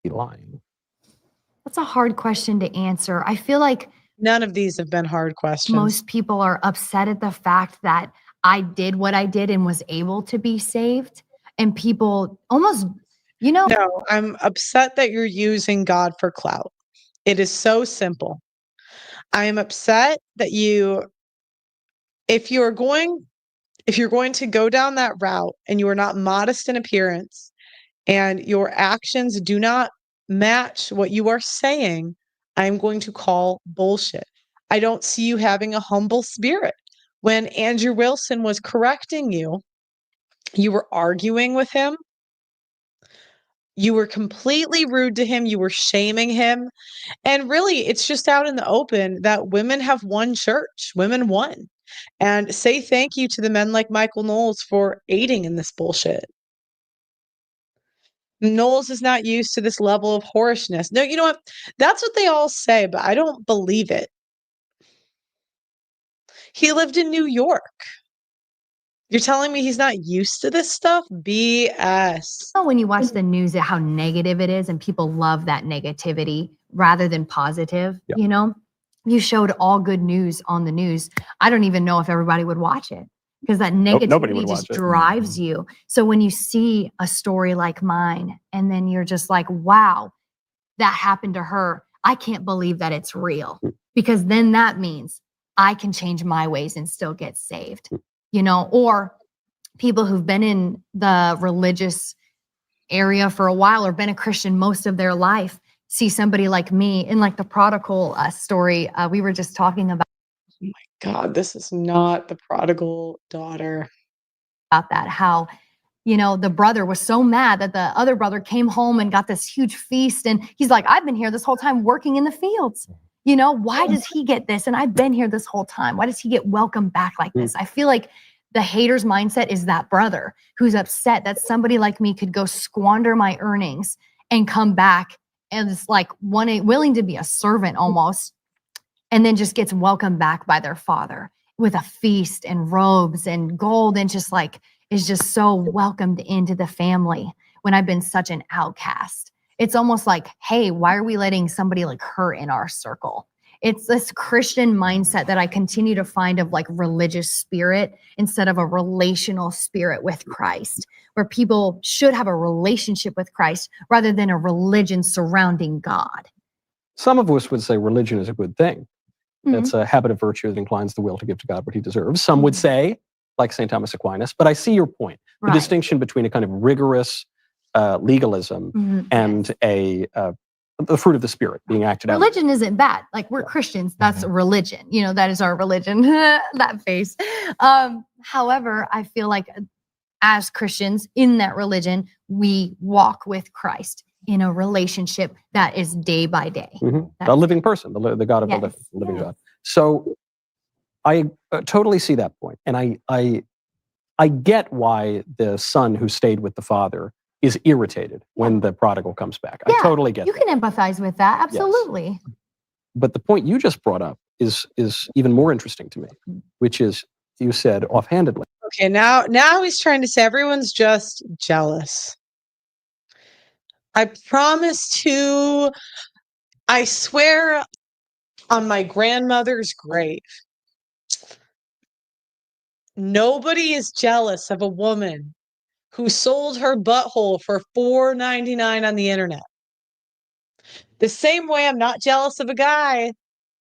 he lying? That's a hard question to answer. I feel like None of these have been hard questions. most people are upset at the fact that I did what I did and was able to be saved. And people almost, No, I'm upset that you're using God for clout. It is so simple. I am upset that if you're going to go down that route and you are not modest in appearance and your actions do not match what you are saying, I'm going to call bullshit. I don't see you having a humble spirit. When Andrew Wilson was correcting you, you were arguing with him. You were completely rude to him. You were shaming him. And really, it's just out in the open that women have won church. Women won. And say thank you to the men like Michael Knowles for aiding in this bullshit. Knowles is not used to this level of whorishness. No, you know what? That's what they all say, but I don't believe it. He lived in New York. You're telling me he's not used to this stuff? BS. when you watch the news how negative it is and people love that negativity rather than positive, Yeah. you know? You showed all good news on the news. I don't even know if everybody would watch it because that nobody negativity would just watch it. drives you. So when you see a story like mine and then you're just like, wow, that happened to her. I can't believe that it's real, because then that means I can change my ways and still get saved, you know? Or people who've been in the religious area for a while or been a Christian most of their life see somebody like me in like the prodigal story we were just talking about. Oh my God, this is not the prodigal daughter. That, how, you know, the brother was so mad that the other brother came home and got this huge feast. And he's like, I've been here this whole time working in the fields. You know, why does he get this? And I've been here this whole time. Why does he get welcomed back like this? I feel like the hater's mindset is that brother who's upset that somebody like me could go squander my earnings and come back and it's like willing to be a servant almost, and then just gets welcomed back by their father with a feast and robes and gold and just like is just so welcomed into the family when I've been such an outcast. It's almost like, hey, why are we letting somebody like her in our circle? It's this Christian mindset that I continue to find of like religious spirit instead of a relational spirit with Christ, where people should have a relationship with Christ rather than a religion surrounding God. Some of us would say religion is a good thing. It's a habit of virtue that inclines the will to give to God what he deserves. Some would say, like St. Thomas Aquinas, but I see your point. The distinction between a kind of rigorous legalism and the fruit of the Spirit being acted out. Religion isn't bad. Like we're Christians, that's religion. You know, that is our religion, that face. However, I feel like as Christians in that religion, we walk with Christ in a relationship that is day by day. A living person, the God of the living God. So I totally see that point. And I get why the son who stayed with the father is irritated when the prodigal comes back. I totally get that. You can empathize with that, absolutely. Yes. But the point you just brought up is even more interesting to me, which is, you said offhandedly. Okay, now he's trying to say everyone's just jealous. I swear on my grandmother's grave, nobody is jealous of a woman who sold her butthole for $4.99 on the internet. The same way I'm not jealous of a guy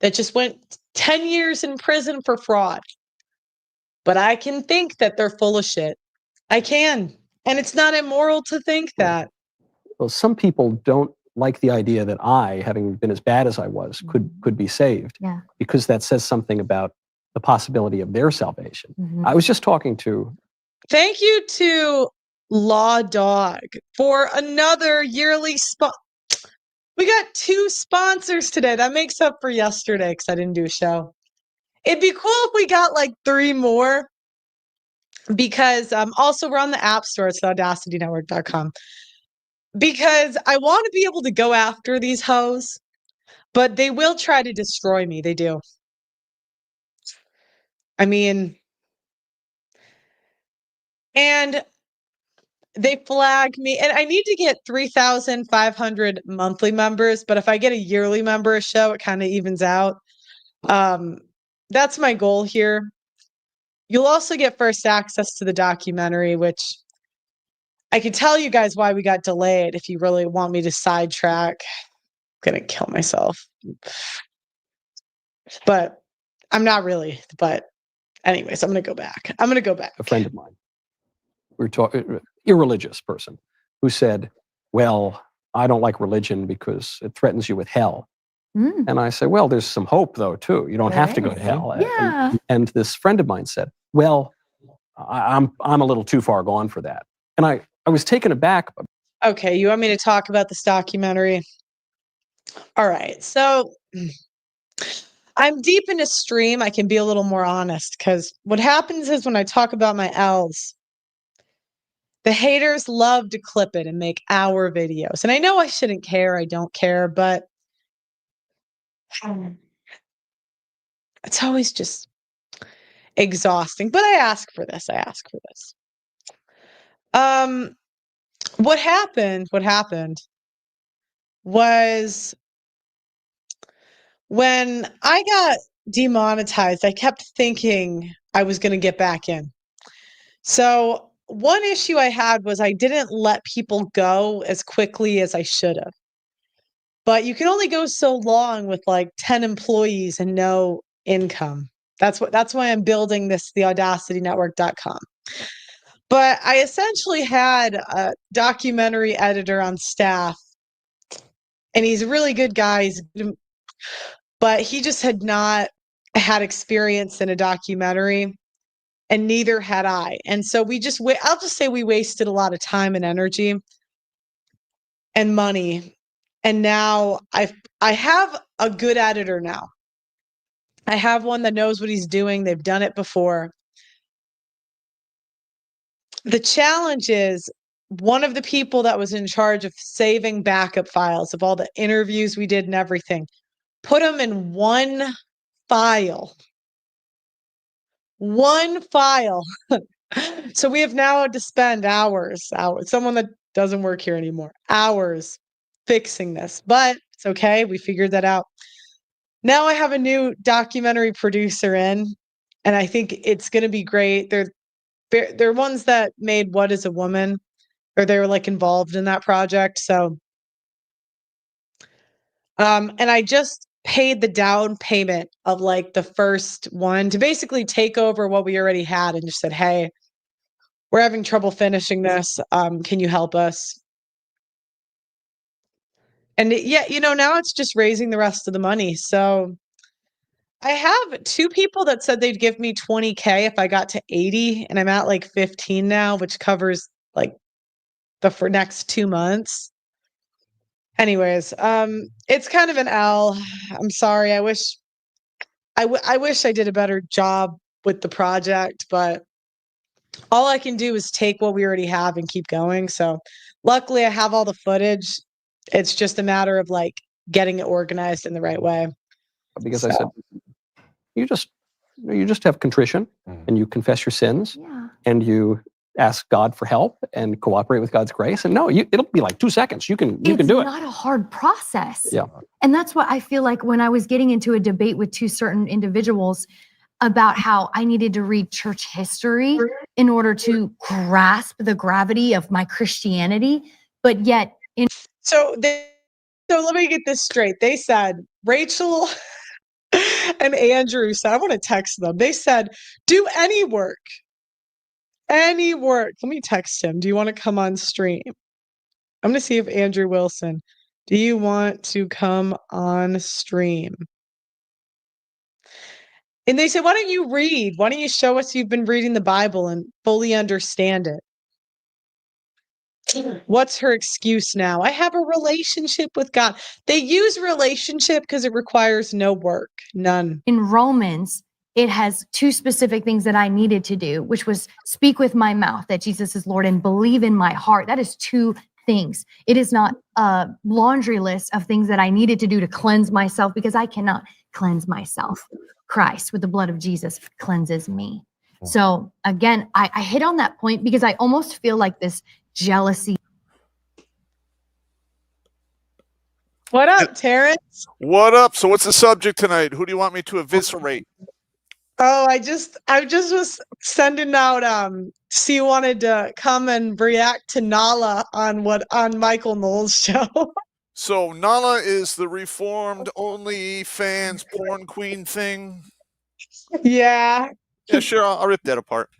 that just went 10 years in prison for fraud. But I can think that they're full of shit. I can. And it's not immoral to think that. Well, some people don't like the idea that I, having been as bad as I was, could be saved, because that says something about the possibility of their salvation. I was just talking to... Thank you to Law Dog for another yearly We got 2 sponsors today. That makes up for yesterday because I didn't do a show. It'd be cool if we got like 3 more, because also we're on the App Store. It's audacitynetwork.com. Because I want to be able to go after these hoes, but they will try to destroy me. They do. I mean, and they flag me, and I need to get 3,500 monthly members, but if I get a yearly member a show, it kind of evens out. That's my goal here. You'll also get first access to the documentary, which I can tell you guys why we got delayed if you really want me to sidetrack. I'm gonna kill myself. But I'm not really. But anyways, I'm gonna go back. A friend of mine, we're talking irreligious person, who said, "Well, I don't like religion because it threatens you with hell." And I said, "Well, there's some hope though too. You don't have to go to hell." Yeah. And this friend of mine said, "Well, I'm a little too far gone for that." And I was taken aback. Okay, you want me to talk about this documentary? All right, so I'm deep into stream. I can be a little more honest because what happens is when I talk about my L's, the haters love to clip it and make our videos. And I know I shouldn't care. I don't care, but it's always just exhausting. But I ask for this. What happened was when I got demonetized, I kept thinking I was going to get back in. So one issue I had was I didn't let people go as quickly as I should have. But you can only go so long with like 10 employees and no income. That's why I'm building this, theaudacitynetwork.com. But I essentially had a documentary editor on staff, and he's a really good guy, but he just had not had experience in a documentary, and neither had I. And so I'll just say we wasted a lot of time and energy and money. And now I have a good editor now. I have one that knows what he's doing. They've done it before. The challenge is one of the people that was in charge of saving backup files of all the interviews we did and everything, put them in one file. One file. So we have now to spend hours, someone that doesn't work here anymore, hours fixing this, but it's okay. We figured that out. Now I have a new documentary producer in, and I think it's going to be great. They're ones that made What is a Woman, or they were like involved in that project. So, and I just paid the down payment of like the first one to basically take over what we already had, and just said, "Hey, we're having trouble finishing this. Can you help us?" And now it's just raising the rest of the money. So I have 2 people that said they'd give me $20K if I got to 80, and I'm at like 15 now, which covers like for next 2 months. Anyways, it's kind of an L. I'm sorry. I wish I did a better job with the project, but all I can do is take what we already have and keep going. So luckily I have all the footage. It's just a matter of like getting it organized in the right way. Because I said, you just have contrition, and you confess your sins, and you ask God for help and cooperate with God's grace. And it'll be like 2 seconds. You can do it. It's not a hard process. Yeah. And that's what I feel like when I was getting into a debate with 2 certain individuals about how I needed to read church history in order to grasp the gravity of my Christianity, but yet So let me get this straight. They said, Rachel and Andrew said, I want to text them. They said, do any work. Any work. Let me text him. Do you want to come on stream? I'm going to see if Andrew Wilson, do you want to come on stream? And they said, why don't you read? Why don't you show us you've been reading the Bible and fully understand it? What's her excuse now? I have a relationship with God. They use relationship because it requires no work, none. In Romans, it has 2 specific things that I needed to do, which was speak with my mouth that Jesus is Lord and believe in my heart. That is 2 things. It is not a laundry list of things that I needed to do to cleanse myself, because I cannot cleanse myself. Christ, with the blood of Jesus, cleanses me. So again, I hit on that point because I almost feel like this jealousy. What up, Terrence? What up? So what's the subject tonight? Who do you want me to eviscerate? Oh, I just was sending out so you wanted to come and react to Nala on Michael Knowles' show. So Nala is the reformed OnlyFans porn queen thing. Yeah. Yeah, sure. I'll rip that apart.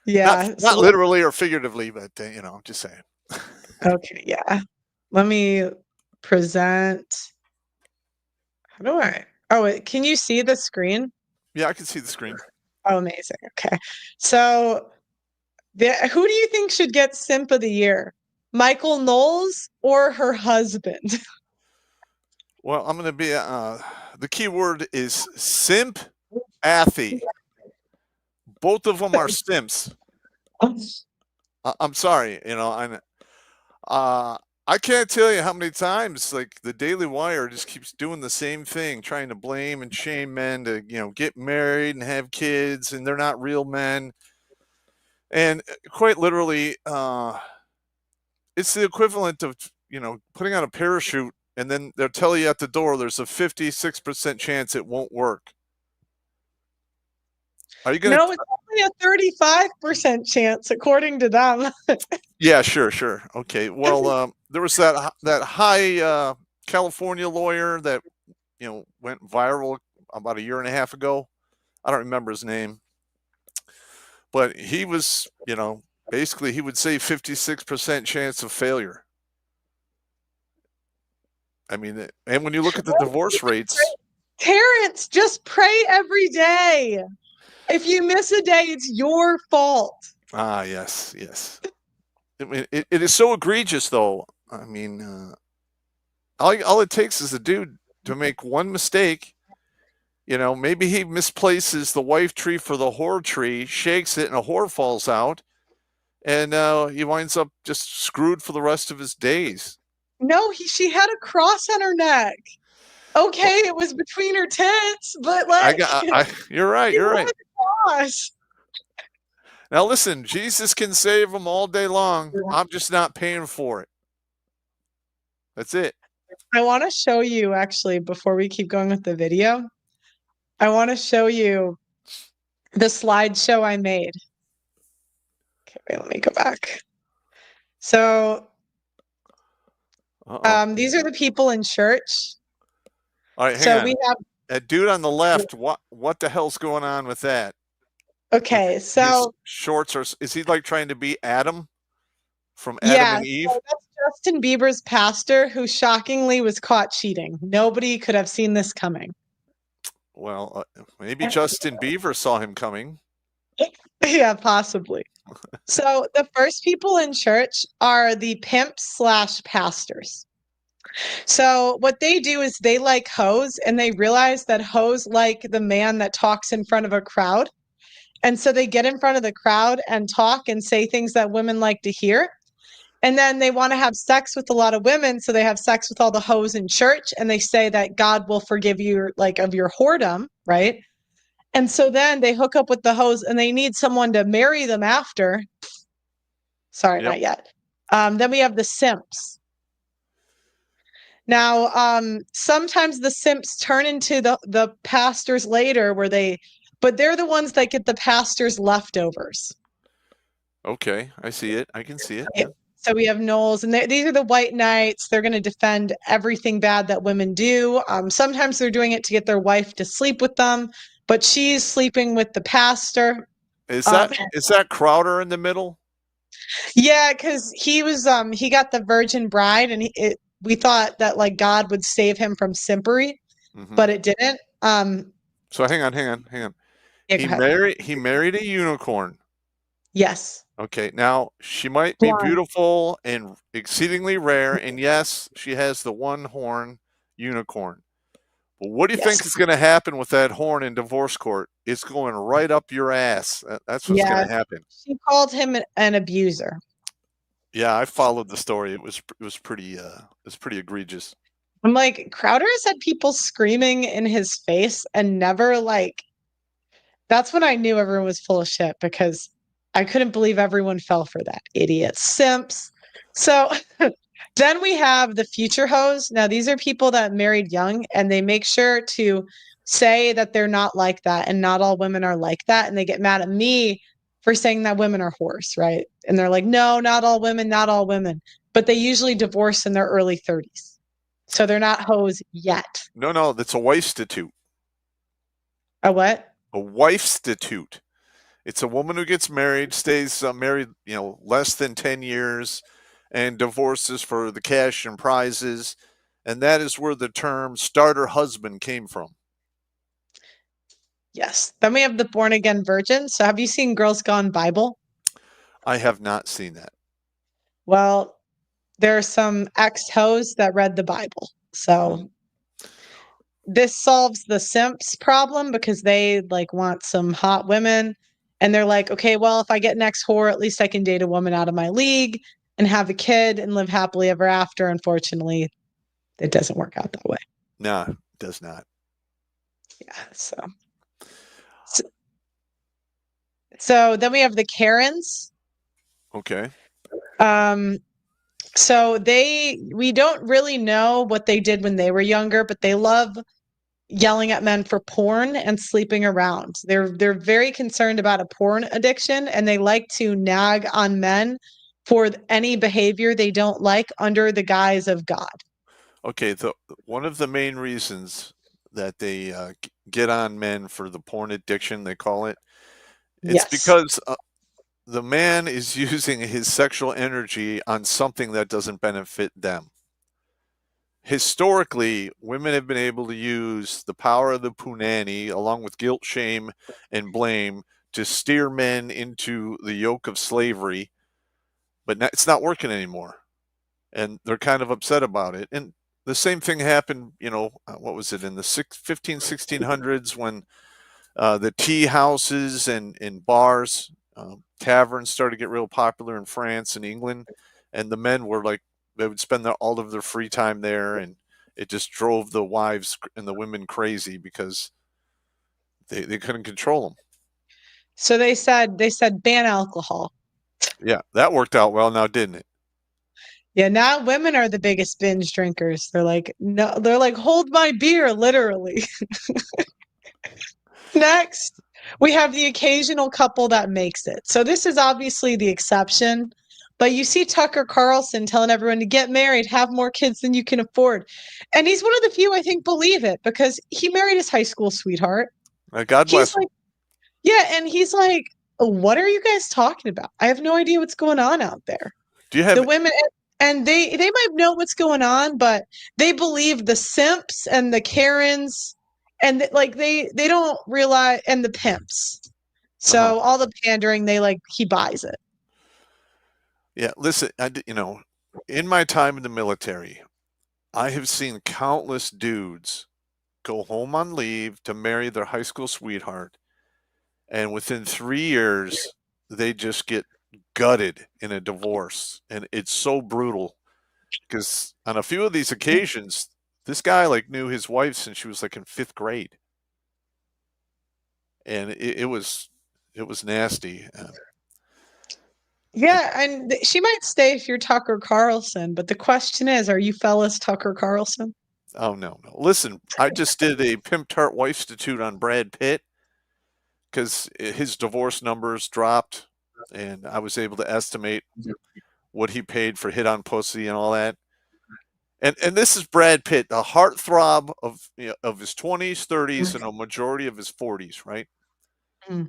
Yeah. Not literally or figuratively, but I'm just saying. Okay, yeah. Let me present. How do I? Oh, wait, can you see the screen? Yeah, I can see the screen. Oh, amazing. Okay. So, who do you think should get Simp of the Year? Michael Knowles or her husband? Well, I'm going to be the key word is simp, athy. Both of them are simps. I'm sorry, I can't tell you how many times like the Daily Wire just keeps doing the same thing, trying to blame and shame men to, get married and have kids, and they're not real men. And quite literally, it's the equivalent of, putting on a parachute and then they'll tell you at the door there's a 56% chance it won't work. Are you going to? No, it's only a 35% chance, according to them. Yeah, sure. Okay. Well, there was that high California lawyer that went viral about a year and a half ago. I don't remember his name, but he was basically he would say 56% chance of failure. I mean, and when you look at the divorce rates, Terrence, just pray every day. If you miss a day, it's your fault. Ah, yes. I mean, it is so egregious, though. I mean, all it takes is a dude to make one mistake. Maybe he misplaces the wife tree for the whore tree, shakes it, and a whore falls out, and he winds up just screwed for the rest of his days. No, she had a cross on her neck. Okay, it was between her tits, but you're right. You're right. Cross. Now listen, Jesus can save them all day long. I'm just not paying for it. That's it. I want to show you, actually, before we keep going with the video, I want to show you the slideshow I made. Okay, wait, let me go back. So, these are the people in church. All right, hang on. We have that dude on the left. What the hell's going on with that? Okay, so his shorts is he like trying to be Adam from Adam and Eve? So that's Justin Bieber's pastor, who shockingly was caught cheating. Nobody could have seen this coming. Well, maybe Justin Bieber saw him coming. Yeah, possibly. So the first people in church are the pimps / pastors. So what they do is they like hoes, and they realize that hoes like the man that talks in front of a crowd. And so they get in front of the crowd and talk and say things that women like to hear. And then they want to have sex with a lot of women. So they have sex with all the hoes in church, and they say that God will forgive you of your whoredom, right? And so then they hook up with the hoes, and they need someone to marry them after. Sorry, not yet. Then we have the simps. Now, sometimes the simps turn into the pastors later, but they're the ones that get the pastor's leftovers. Okay, I see it. I can see it. Yeah. So we have Nolles, and these are the white knights. They're going to defend everything bad that women do. Sometimes they're doing it to get their wife to sleep with them, but she's sleeping with the pastor. Is that Crowder in the middle? Yeah, because he got the virgin bride, and we thought that God would save him from simpery, but it didn't. So hang on. Yeah, he married a unicorn. Yes. Okay, now she might be beautiful and exceedingly rare, and yes, she has the one horn unicorn. But what do you think is going to happen with that horn in divorce court? It's going right up your ass. That's what's going to happen. She called him an abuser. Yeah, I followed the story. It was pretty egregious. I'm like, Crowder has had people screaming in his face and never that's when I knew everyone was full of shit, because I couldn't believe everyone fell for that. Idiots, simps. So then we have the future hoes. Now, these are people that married young and they make sure to say that they're not like that and not all women are like that. And they get mad at me for saying that women are whores, right? And they're like, no, not all women, not all women. But they usually divorce in their early 30s. So they're not hoes yet. No, that's a wife-stitute. A what? A wife-stitute. It's a woman who gets married, stays married, less than 10 years, and divorces for the cash and prizes. And that is where the term starter husband came from. Yes. Then we have the born again virgin. So have you seen Girls Gone Bible? I have not seen that. Well, there are some ex-hoes that read the Bible. So this solves the simps problem because they like want some hot women. And they're like, okay, well, if I get an ex-whore, at least I can date a woman out of my league and have a kid and live happily ever after. Unfortunately, it doesn't work out that way. No, it does not. Yeah. So then we have the Karens. Okay. So we don't really know what they did when they were younger, but they love yelling at men for porn and sleeping around. They're very concerned about a porn addiction, and they like to nag on men for any behavior they don't like under the guise of God. Okay, one of the main reasons that they get on men for the porn addiction, they call it, it's because the man is using his sexual energy on something that doesn't benefit them. Historically, women have been able to use the power of the punani, along with guilt, shame, and blame, to steer men into the yoke of slavery, but it's not working anymore. And they're kind of upset about it. And the same thing happened, what was it, in the 1600s when the tea houses and bars, taverns started to get real popular in France and England, and the men were like, they would spend all of their free time there, and it just drove the wives and the women crazy because they couldn't control them. So they said ban alcohol. Yeah, that worked out well now, didn't it? Yeah, now women are the biggest binge drinkers. They're like, no, they're like, hold my beer, literally. Next, we have the occasional couple that makes it. So this is obviously the exception. But you see Tucker Carlson telling everyone to get married, have more kids than you can afford. And he's one of the few, I think, believe it because he married his high school sweetheart. God bless him. Yeah, and he's like, what are you guys talking about? I have no idea what's going on out there. Do you have the women, and they might know what's going on, but they believe the simps and the Karens, and they don't realize, and the pimps. So all the pandering, he buys it. Yeah, listen, in my time in the military, I have seen countless dudes go home on leave to marry their high school sweetheart, and within 3 years, they just get gutted in a divorce, and it's so brutal because on a few of these occasions, this guy knew his wife since she was in 5th grade, and it was nasty. Yeah, and she might stay if you're Tucker Carlson, but the question is, are you fellas Tucker Carlson? Oh, no. Listen, I just did a Pimp Tart Wife-stitute on Brad Pitt because his divorce numbers dropped, and I was able to estimate what he paid for hit on pussy and all that. And this is Brad Pitt, the heartthrob of his 20s, 30s, and a majority of his 40s, right? Mm.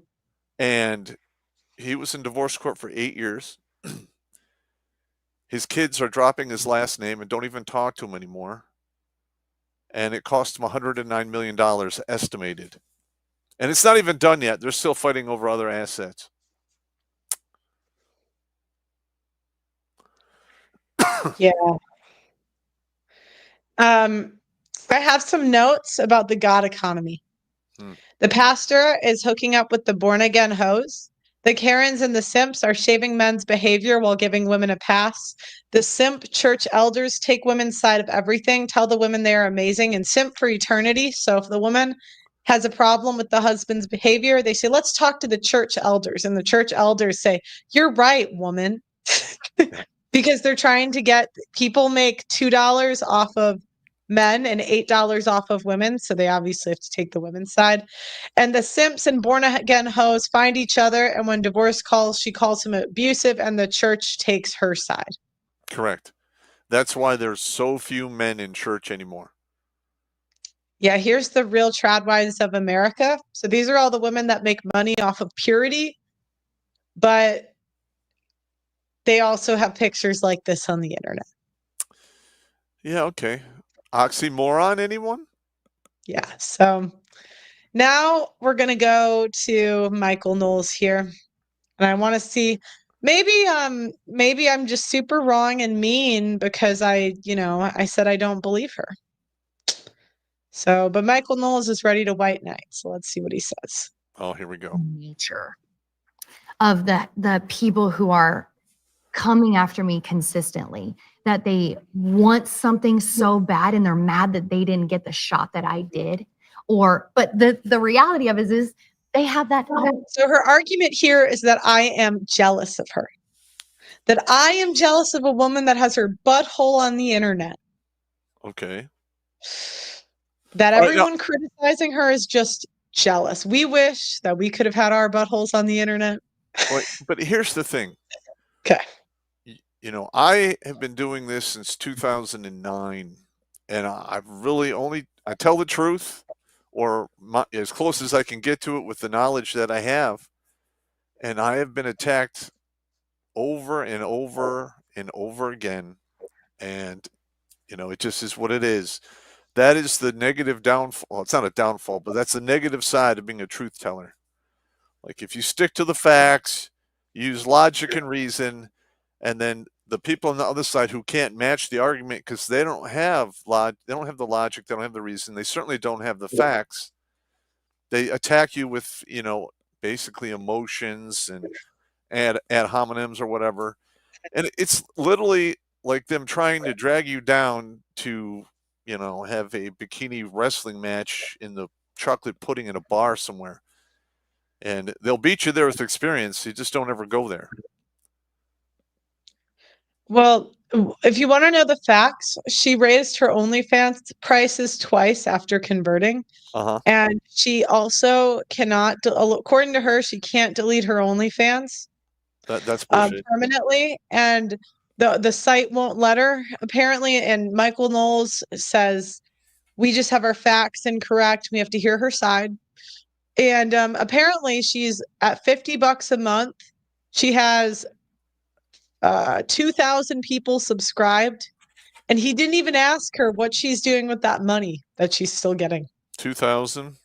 And he was in divorce court for 8 years. His kids are dropping his last name and don't even talk to him anymore. And it cost him $109 million estimated. And it's not even done yet. They're still fighting over other assets. Yeah. I have some notes about the God economy. The pastor is hooking up with the born-again hoes. The Karens and the simps are shaving men's behavior while giving women a pass. The simp church elders take women's side of everything, tell the women they are amazing, and simp for eternity. So if the woman has a problem with the husband's behavior, they say, let's talk to the church elders. And the church elders say, you're right, woman. Because they're trying to get people make $2 off of men and $8 off of women. So they obviously have to take the women's side. And the simps and born again hoes find each other. And when divorce calls, she calls him abusive and the church takes her side. Correct. That's why there's so few men in church anymore. Yeah, here's the real tradwives of America. So these are all the women that make money off of purity, but they also have pictures like this on the internet. Yeah, okay. Oxymoron, anyone? Yeah, so now we're going to go to Michael Knowles here. And I want to see, maybe I'm just super wrong and mean because I said I don't believe her. So, but Michael Knowles is ready to white knight. So let's see what he says. Oh, here we go. Nature of the people who are coming after me consistently, that they want something so bad and they're mad that they didn't get the shot that I did. But the reality of it is they have that. So her argument here is that I am jealous of her. That I am jealous of a woman that has her butthole on the internet. Okay. That everyone criticizing her is just jealous. We wish that we could have had our buttholes on the internet. But here's the thing. Okay. You know, I have been doing this since 2009, and I've really I tell the truth, or as close as I can get to it with the knowledge that I have, and I have been attacked over and over and over again, and it just is what it is. That is the negative downfall. Well, it's not a downfall, but that's the negative side of being a truth teller. Like, if you stick to the facts, use logic and reason, and then the people on the other side who can't match the argument because they don't have the logic, they don't have the reason, they certainly don't have the facts. They attack you with, basically emotions and ad hominems or whatever. And it's literally like them trying to drag you down to, have a bikini wrestling match in the chocolate pudding in a bar somewhere. And they'll beat you there with experience. You just don't ever go there. Well, if you want to know the facts, she raised her OnlyFans prices twice after converting. Uh-huh. And she also cannot, according to her, she can't delete her OnlyFans. That's bullshit. Permanently. And the site won't let her, apparently. And Michael Knowles says, we just have our facts incorrect. We have to hear her side. And apparently she's at $50 a month. She has 2,000 people subscribed, and he didn't even ask her what she's doing with that money that she's still getting. 2,000.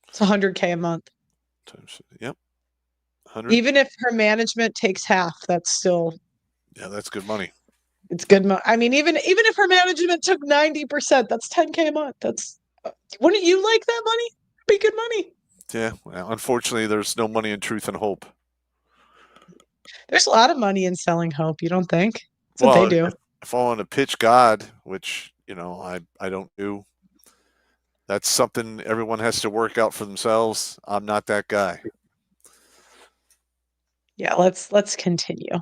It's $100K a month. Yep. 100. Even if her management takes half, that's still. Yeah, that's good money. It's good money. I mean, even if her management took 90%, that's $10K a month. That's. Wouldn't you like that money? Be good money. Yeah. Well, unfortunately, there's no money in truth and hope. There's a lot of money in selling hope. You don't think? That's what they do. If I want to pitch God, which I don't do, that's something everyone has to work out for themselves. I'm not that guy. Yeah, let's continue.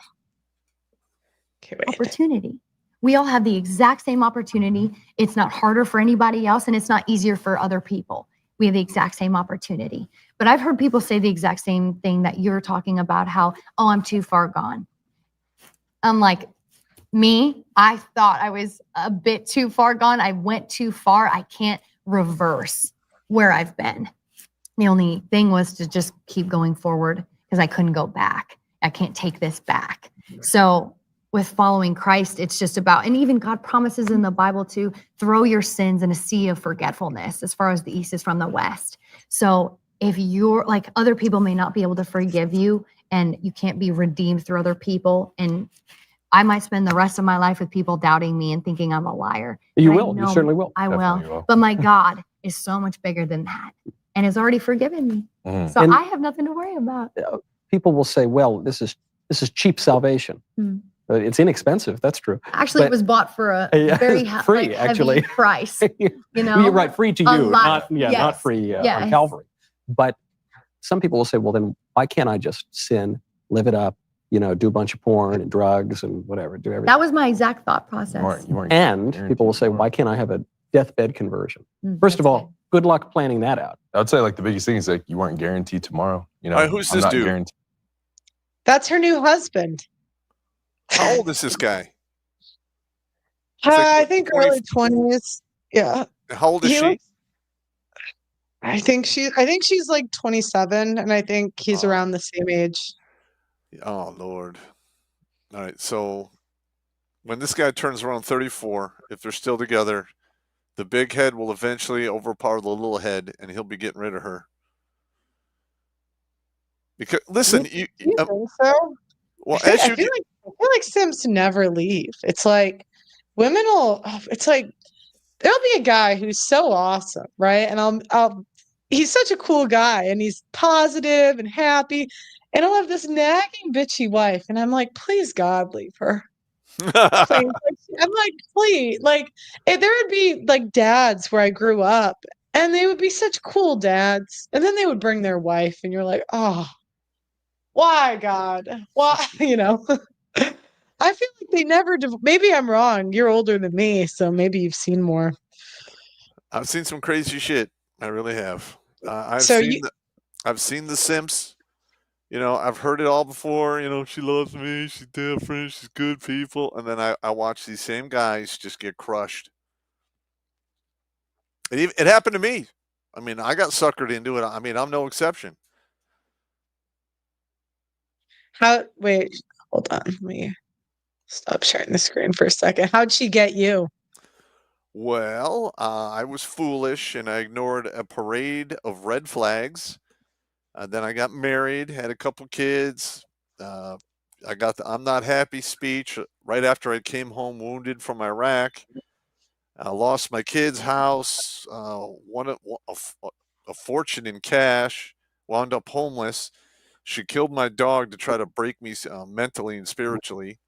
Okay, wait. Opportunity. We all have the exact same opportunity. It's not harder for anybody else, and it's not easier for other people. We have the exact same opportunity. But I've heard people say the exact same thing that you're talking about, how, oh, I'm too far gone. I'm like, I thought I was a bit too far gone. I went too far. I can't reverse where I've been. The only thing was to just keep going forward because I couldn't go back. I can't take this back. So with following Christ, it's just about, and even God promises in the Bible to throw your sins in a sea of forgetfulness as far as the east is from the west. So if you're like, other people may not be able to forgive you and you can't be redeemed through other people. And I might spend the rest of my life with people doubting me and thinking I'm a liar. You will. You certainly will. I will. But my God is so much bigger than that and has already forgiven me. Mm. So I have nothing to worry about. People will say, well, this is cheap salvation. Mm. It's inexpensive. That's true. Actually, But- it was bought for a Yeah, very free, heavy actually. price. You know, Well, you're right. Free to A you, lot. not Yes. free on Yes. Calvary. But some people will say, well, then why can't I just sin, live it up, do a bunch of porn and drugs and whatever, do everything? That was my exact thought process. And people will say, why can't I have a deathbed conversion? First of all, good luck planning that out. I would say like the biggest thing is like you weren't guaranteed tomorrow. All right, who's this dude? Guaranteed. That's her new husband. How old is this guy? I think early 20s. Yeah. How old is He she? looks- I think she's like 27, and I think he's around the same age. Oh, Lord. All right. So when this guy turns around 34, if they're still together, the big head will eventually overpower the little head, and he'll be getting rid of her. Because listen, You think so? well, I as feel, you I feel like Simps never leave. It's like women will. It's like there'll be a guy who's so awesome, right? And he's such a cool guy, and he's positive and happy, and I'll have this nagging bitchy wife, and I'm like, please God, leave her. Please. I'm like, please, like there would be like dads where I grew up, and they would be such cool dads, and then they would bring their wife, and you're like, oh. Why, God? Why? I feel like they never. Maybe I'm wrong. You're older than me, so maybe you've seen more. I've seen some crazy shit. I really have. I've So seen the Simps. I've heard it all before. She loves me. She's different. She's good people. And then I watch these same guys just get crushed. It happened to me. I mean, I got suckered into it. I mean, I'm no exception. Wait, hold on. Let me stop sharing the screen for a second. How'd she get you? Well, I was foolish and I ignored a parade of red flags. Then I got married, had a couple kids. I got the I'm not happy speech right after I came home wounded from Iraq. I lost my kid's house, won a fortune in cash, wound up homeless. She killed my dog to try to break me mentally and spiritually.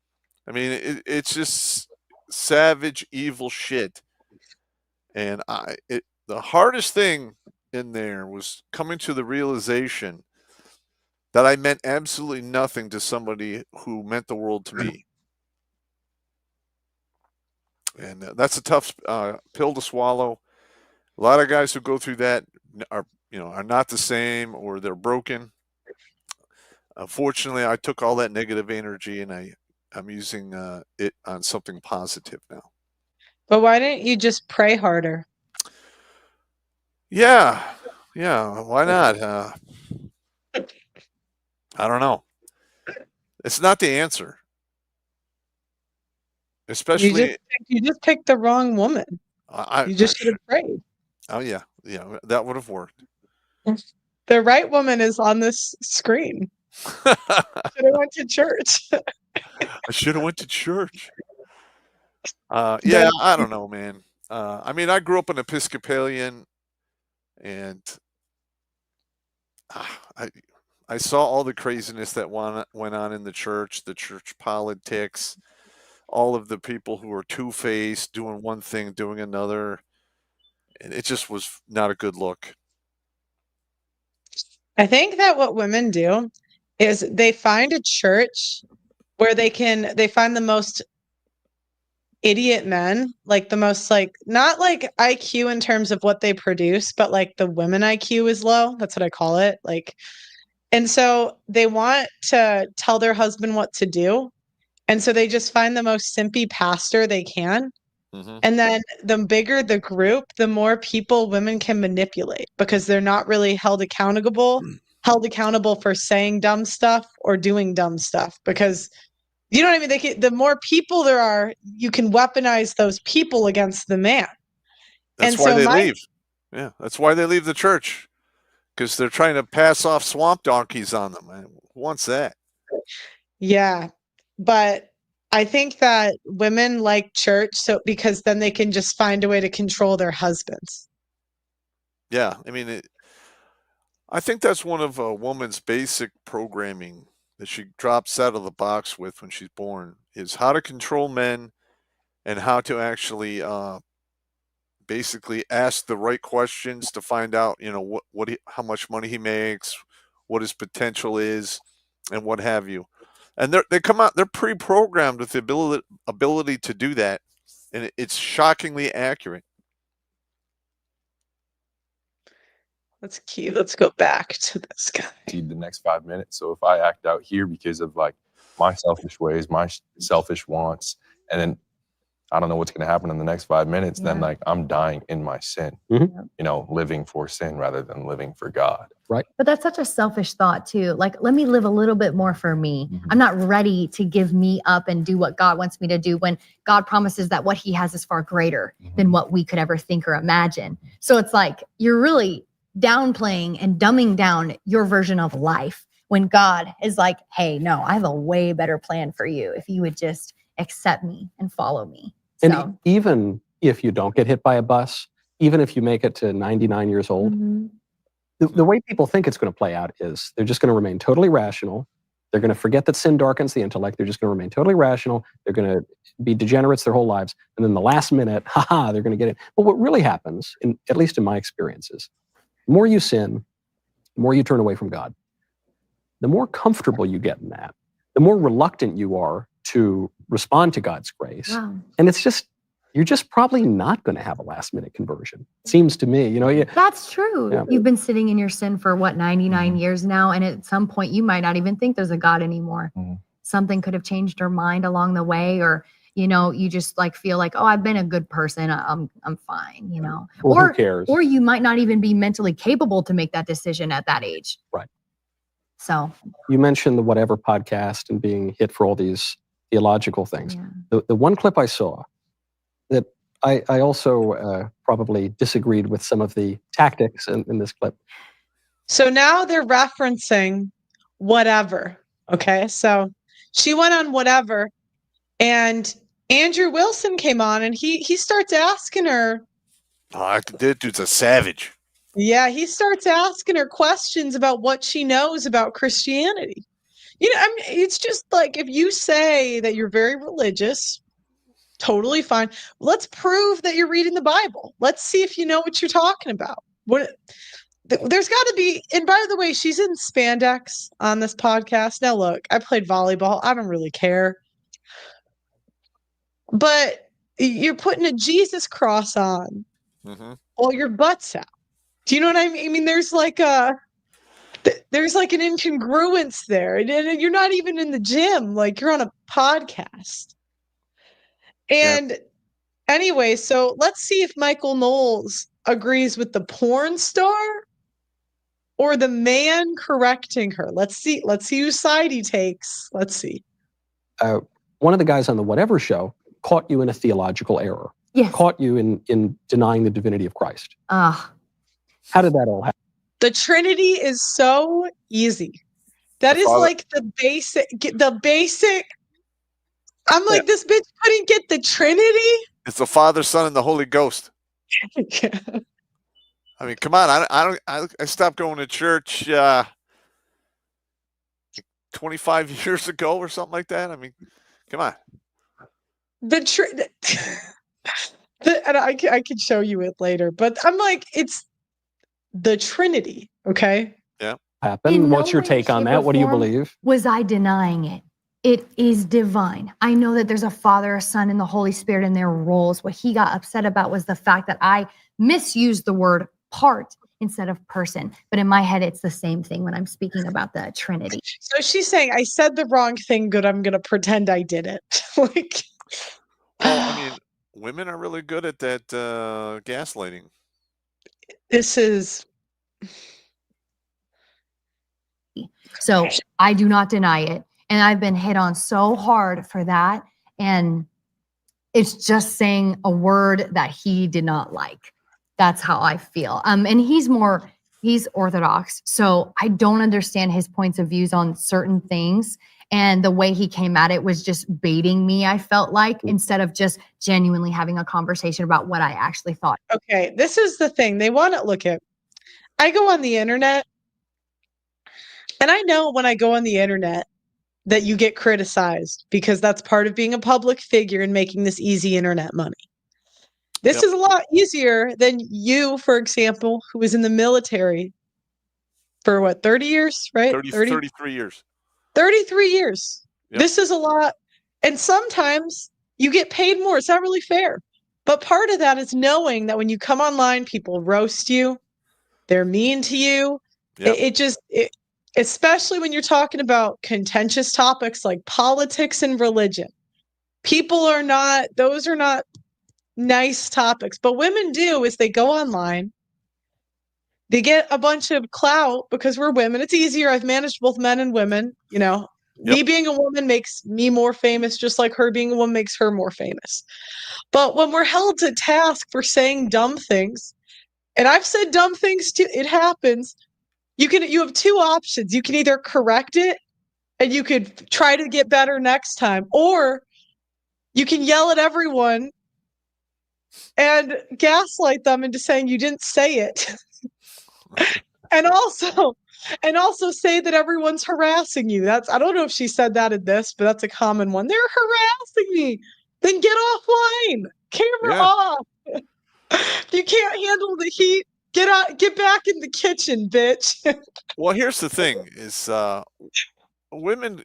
I mean, it's just savage, evil shit. And the hardest thing in there was coming to the realization that I meant absolutely nothing to somebody who meant the world to me. And that's a tough pill to swallow. A lot of guys who go through that are not the same, or they're broken. Fortunately, I took all that negative energy and I'm using it on something positive now. But why didn't you just pray harder? Yeah, why not? I don't know. It's not the answer. Especially, you just picked the wrong woman. You just should have prayed. Oh yeah, that would have worked. The right woman is on this screen. Should have went to church. I should have went to church. Yeah, I don't know, man. I mean, I grew up an Episcopalian, and I saw all the craziness that went on in the church politics, all of the people who were two-faced, doing one thing, doing another, and it just was not a good look. I think that what women do is they find a church where they find the most idiot men, like the most, like, not like IQ in terms of what they produce, but like the women IQ is low. That's what I call it. Like, and so they want to tell their husband what to do. And so they just find the most simpy pastor they can. Mm-hmm. And then the bigger the group, the more people women can manipulate because they're not really held accountable for saying dumb stuff or doing dumb stuff. Because you know what I mean? The more people there are, you can weaponize those people against the man. That's why they leave. Yeah, that's why they leave the church. Because they're trying to pass off swamp donkeys on them. Who wants that? Yeah. But I think that women like church because then they can just find a way to control their husbands. Yeah, I mean, I think that's one of a woman's basic programming that she drops out of the box with when she's born is how to control men and how to actually basically ask the right questions to find out, how much money he makes, what his potential is, and what have you. And they come out, they're pre-programmed with the ability to do that, and it's shockingly accurate. That's key. Let's go back to this guy. The next 5 minutes. So if I act out here because of like my selfish ways, my selfish wants, and then I don't know what's going to happen in the next 5 minutes, then like I'm dying in my sin, living for sin rather than living for God. Right. But that's such a selfish thought too. Like, let me live a little bit more for me. I'm not ready to give me up and do what God wants me to do when God promises that what he has is far greater than what we could ever think or imagine. So it's like, you're really downplaying and dumbing down your version of life when God is like, hey, no, I have a way better plan for you if you would just accept me and follow me. And even if you don't get hit by a bus, even if you make it to 99 years old, the way people think it's going to play out is they're just going to remain totally rational. They're going to forget that sin darkens the intellect. They're just going to remain totally rational. They're going to be degenerates their whole lives. And then the last minute, they're going to get it. But what really happens, at least in my experiences, the more you sin, the more you turn away from God, the more comfortable you get in that, the more reluctant you are to respond to God's grace. Wow. And you're just probably not going to have a last minute conversion. Seems to me, That's true. Yeah. You've been sitting in your sin for 99 years now. And at some point you might not even think there's a God anymore. Something could have changed your mind along the way, or, you just like feel like, oh, I've been a good person. I'm fine, Well, who cares? Or you might not even be mentally capable to make that decision at that age. Right. So you mentioned the Whatever podcast and being hit for all these theological things. Yeah. The one clip I saw that I also probably disagreed with some of the tactics in this clip. So now they're referencing Whatever. Okay. So she went on Whatever, and Andrew Wilson came on, and he starts asking her. Oh, that dude's a savage. Yeah, he starts asking her questions about what she knows about Christianity. It's just like, if you say that you're very religious, totally fine. Let's prove that you're reading the Bible. Let's see if you know what you're talking about. There's got to be, and by the way, she's in spandex on this podcast. Now, look, I played volleyball. I don't really care. But you're putting a Jesus cross on while your butt's out. Do you know what I mean? I mean, there's like an incongruence there. And you're not even in the gym. Like, you're on a podcast. And anyway, so let's see if Michael Knowles agrees with the porn star or the man correcting her. Let's see whose side he takes. Let's see. One of the guys on the Whatever show caught you in a theological error. Yes. Caught you in denying the divinity of Christ. How did that all happen? The Trinity is so easy. That is like the basic. I'm like, this bitch couldn't get the Trinity. It's the Father, Son, and the Holy Ghost. I mean, come on. I stopped going to church 25 years ago or something like that. I mean, come on. And I could show you it later, but I'm like, it's the Trinity, okay? Yeah. Happened. What's your take on that? What do you believe? Was I denying it? It is divine. I know that there's a Father, a Son, and the Holy Spirit in their roles. What he got upset about was the fact that I misused the word part instead of person. But in my head, it's the same thing when I'm speaking about the Trinity. So she's saying, I said the wrong thing. Good. I'm going to pretend I did it. Like, well, I mean, women are really good at that gaslighting. This is. So I do not deny it. And I've been hit on so hard for that. And it's just saying a word that he did not like. That's how I feel. And he's Orthodox. So I don't understand his points of views on certain things. And the way he came at it was just baiting me, I felt like, instead of just genuinely having a conversation about what I actually thought. Okay, this is the thing. They want to look at. I go on the internet. And I know when I go on the internet, that you get criticized because that's part of being a public figure and making this easy internet money. This Yep. is a lot easier than you, for example, who was in the military for what, 30 years, right? 33 years. 33 years. Yep. This is a lot. And sometimes you get paid more. It's not really fair. But part of that is knowing that when you come online, people roast you, they're mean to you. Yep. Especially when you're talking about contentious topics like politics and religion. Those are not nice topics. But women do is they go online. They get a bunch of clout because we're women. It's easier. I've managed both men and women. You know, me being a woman makes me more famous, just like her being a woman makes her more famous. But when we're held to task for saying dumb things, and I've said dumb things too, it happens. You have two options. You can either correct it and you could try to get better next time, or you can yell at everyone and gaslight them into saying you didn't say it. and also say that everyone's harassing you. I don't know if she said that in this, but that's a common one. They're harassing me. Then get offline. Camera off. If you can't handle the heat, get back in the kitchen, bitch. Well, here's the thing: is women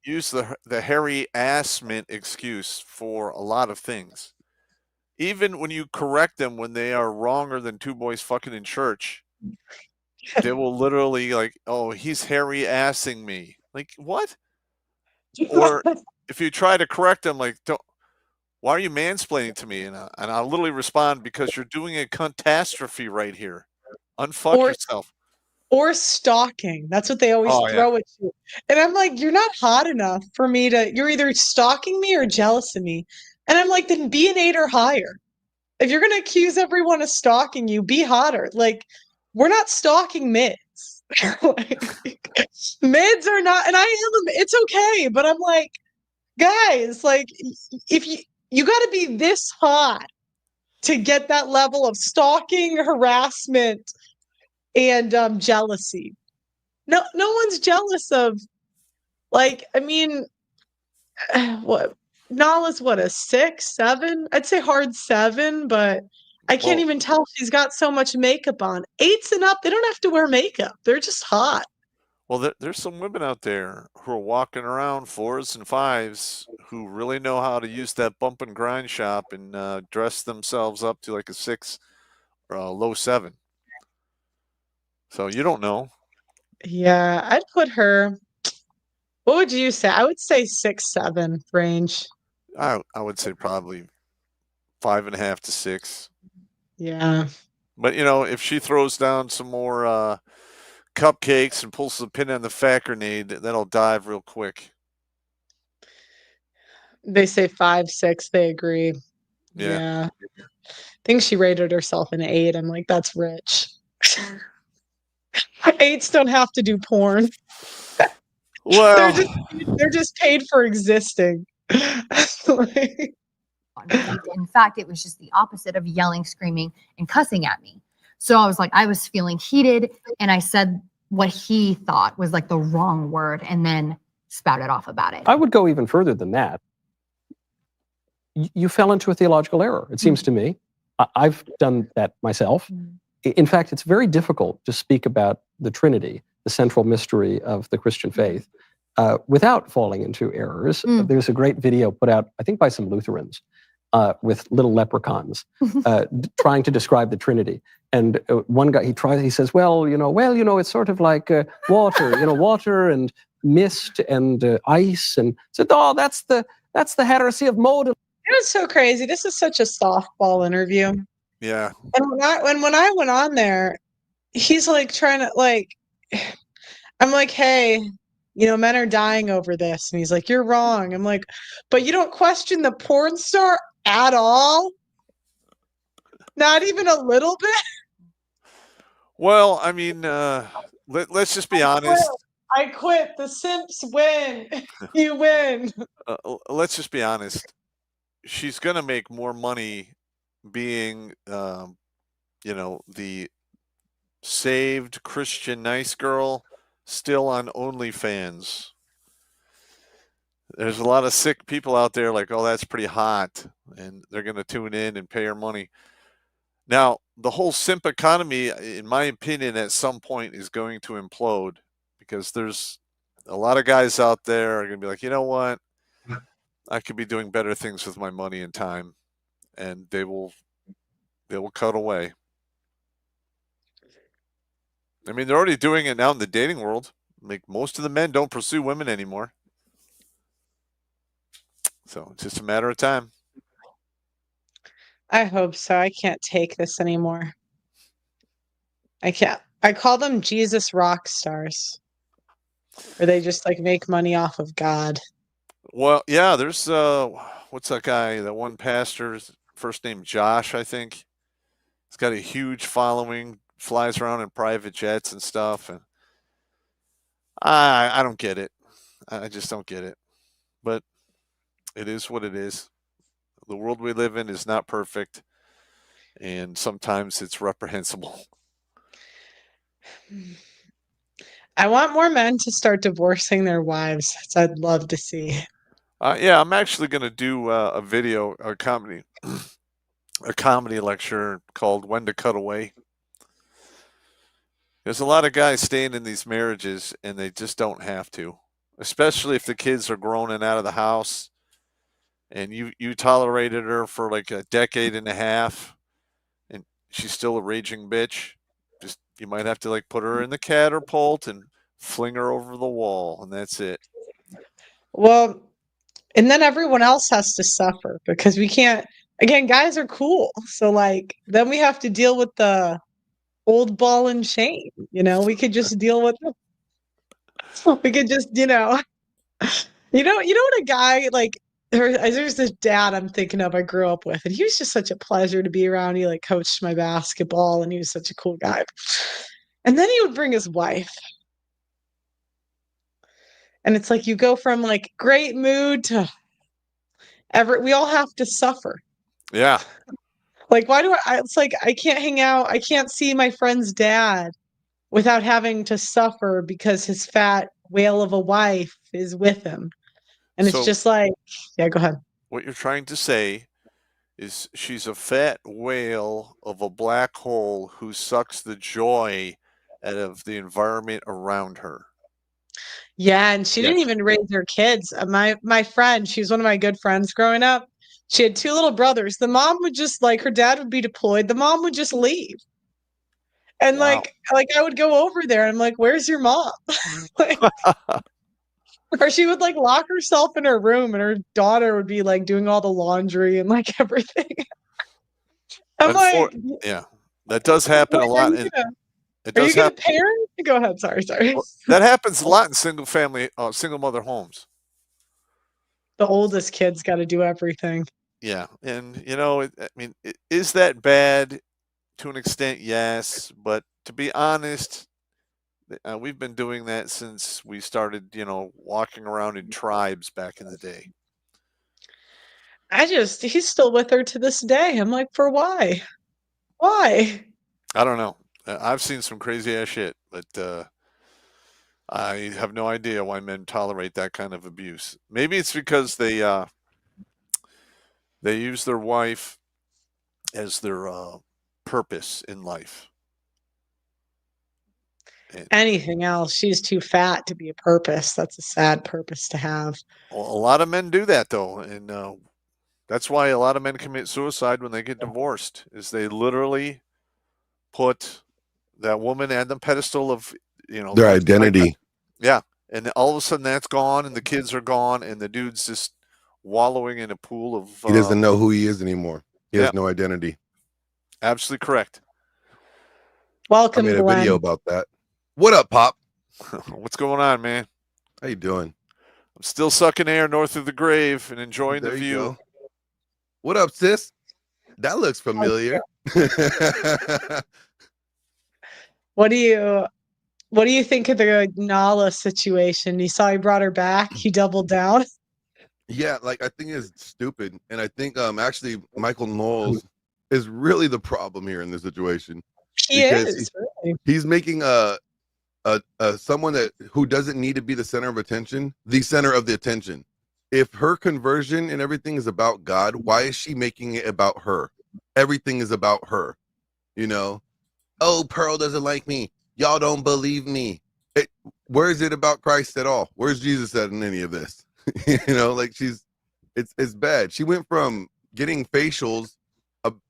use the hairy assment excuse for a lot of things. Even when you correct them when they are wronger than two boys fucking in church, they will literally like, "Oh, he's hairy assing me." Like what? Or if you try to correct them, like, "Don't. Why are you mansplaining to me?" And I'll literally respond, "Because you're doing a catastrophe right here. Unfuck yourself." Or stalking. That's what they always throw at you. And I'm like, you're not hot enough for me you're either stalking me or jealous of me. And I'm like, then be an 8 or higher. If you're going to accuse everyone of stalking you, be hotter. Like, we're not stalking mids. Mids are not, and I am, it's okay. But I'm like, guys, like, if you got to be this hot to get that level of stalking, harassment, and jealousy. No one's jealous of, like, I mean, what Nolles, what, a 6, 7? I'd say hard 7, but I can't even tell she's got so much makeup on. 8s and up, they don't have to wear makeup. They're just hot. Well, there's some women out there who are walking around 4s and 5s who really know how to use that bump and grind shop and dress themselves up to like a 6 or a low 7. So you don't know. Yeah, I'd put her. What would you say? I would say 6, 7 range. I would say probably 5.5 to 6. Yeah. But if she throws down some more cupcakes and pulls the pin on the fat grenade, that'll dive real quick. They say 5, 6. They agree. Yeah. I think she rated herself an 8. I'm like, that's rich. 8s don't have to do porn. Well, they're just paid for existing. In fact, it was just the opposite of yelling, screaming, and cussing at me. So I was like, I was feeling heated, and I said what he thought was like the wrong word, and then spouted off about it. I would go even further than that. You fell into a theological error, it seems to me. I've done that myself. In fact, it's very difficult to speak about the Trinity, the central mystery of the Christian faith, without falling into errors. There's a great video put out, I think, by some Lutherans with little leprechauns trying to describe the Trinity. And one guy, he says, well, it's sort of like water, water and mist and ice. And said, oh, that's the heresy of modalism. It was so crazy. This is such a softball interview. Yeah. And when I went on there, he's like trying to I'm like, hey, men are dying over this. And he's like, you're wrong. I'm like, but you don't question the porn star at all? Not even a little bit? Well, I mean, let's just be honest. I quit. The simps win. You win. Let's just be honest. She's going to make more money being, the saved Christian nice girl still on OnlyFans there's a lot of sick people out there like, oh, that's pretty hot, and they're going to tune in and pay our money. Now, the whole simp economy, in my opinion, at some point is going to implode, because there's a lot of guys out there are going to be like, you know what? I could be doing better things with my money and time, and they will cut away. I mean, they're already doing it now in the dating world. Like, most of the men don't pursue women anymore. So it's just a matter of time. I hope so. I can't take this anymore. I can't. I call them Jesus rock stars, where they just like make money off of God. Well, yeah, there's what's that guy? That one pastor, first name Josh, I think. He's got a huge following, flies around in private jets and stuff, and I don't get it. I just don't get it. But it is what it is. The world we live in is not perfect, and sometimes it's reprehensible. I want more men to start divorcing their wives. I'd love to see. Yeah, I'm actually going to do a video, a comedy lecture called "When to Cut Away." There's a lot of guys staying in these marriages, and they just don't have to, especially if the kids are grown and out of the house, and you tolerated her for like a decade and a half, and she's still a raging bitch. Just, you might have to like put her in the catapult and fling her over the wall, and that's it. Well, and then everyone else has to suffer, because we can't. Again, guys are cool, so like then we have to deal with the old ball and chain. We could just deal with it. We could just, you know what a guy like. There's this dad I'm thinking of I grew up with, and he was just such a pleasure to be around. He like coached my basketball, and he was such a cool guy. And then he would bring his wife. And it's like you go from like great mood to we all have to suffer. Yeah. Like, why it's like I can't hang out, I can't see my friend's dad without having to suffer because his fat whale of a wife is with him. And it's just like, yeah, go ahead. What you're trying to say is she's a fat whale of a black hole who sucks the joy out of the environment around her. Yeah, and she didn't even raise her kids. My friend, she was one of my good friends growing up. She had 2 little brothers. The mom would just like, her dad would be deployed. The mom would just leave. And like I would go over there and I'm like, where's your mom? Like, or she would like lock herself in her room, and her daughter would be like doing all the laundry and like everything. I'm like, yeah, that does happen a lot. Are you gonna parent? Go ahead. Sorry. Well, that happens a lot in single mother homes. The oldest kid's got to do everything. Yeah, and I mean, is that bad? To an extent, yes, but to be honest, we've been doing that since we started, walking around in tribes back in the day. He's still with her to this day. I'm like, for why? Why? I don't know. I've seen some crazy ass shit, but I have no idea why men tolerate that kind of abuse. Maybe it's because they use their wife as their purpose in life. Anything else, she's too fat to be a purpose. That's a sad purpose to have. Well, a lot of men do that though, and that's why a lot of men commit suicide when they get divorced. Is they literally put that woman at the pedestal of their identity. Yeah, and all of a sudden that's gone, and the kids are gone, and the dude's just wallowing in a pool of. He doesn't know who he is anymore. He has no identity. Absolutely correct. Welcome, I made a Glenn. video about that. What up, Pop? What's going on, man? How you doing? I'm still sucking air north of the grave and enjoying the view. What up, sis? That looks familiar. What do you think of the Nolles situation? You saw he brought her back. He doubled down. Yeah, like I think it's stupid, and I think actually Michael Knowles is really the problem here in this situation. He's making someone who doesn't need to be the center of attention the center of the attention. if her conversion and everything is about God, why is she making it about her? Everything is about her. You know, oh, Pearl doesn't like me. Y'all don't believe me. Where is it about Christ at all? Where's Jesus at in any of this? You know, like it's bad. She went from getting facials,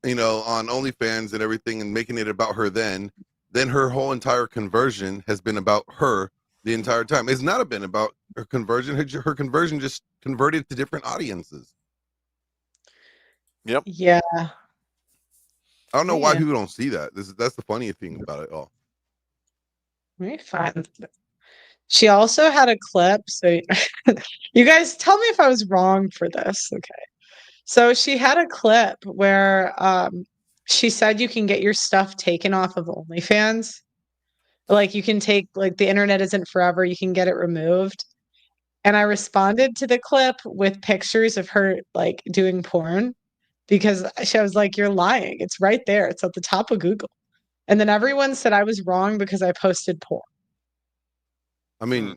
you know, on OnlyFans and everything and making it about her then her whole entire conversion has been about her the entire time. It's not been about her conversion. Her conversion just converted to different audiences. Yep. Yeah. I don't know why Yeah. people don't see that. That's the funny thing about it all. Let me find. She also had a clip. So you guys tell me if I was wrong for this. Okay. So she had a clip where she said you can get your stuff taken off of OnlyFans. Like you can take, like, the internet isn't forever, you can get it removed. And I responded to the clip with pictures of her like doing porn because she was like, you're lying. It's right there. It's at the top of Google. And then everyone said I was wrong because I posted porn. I mean,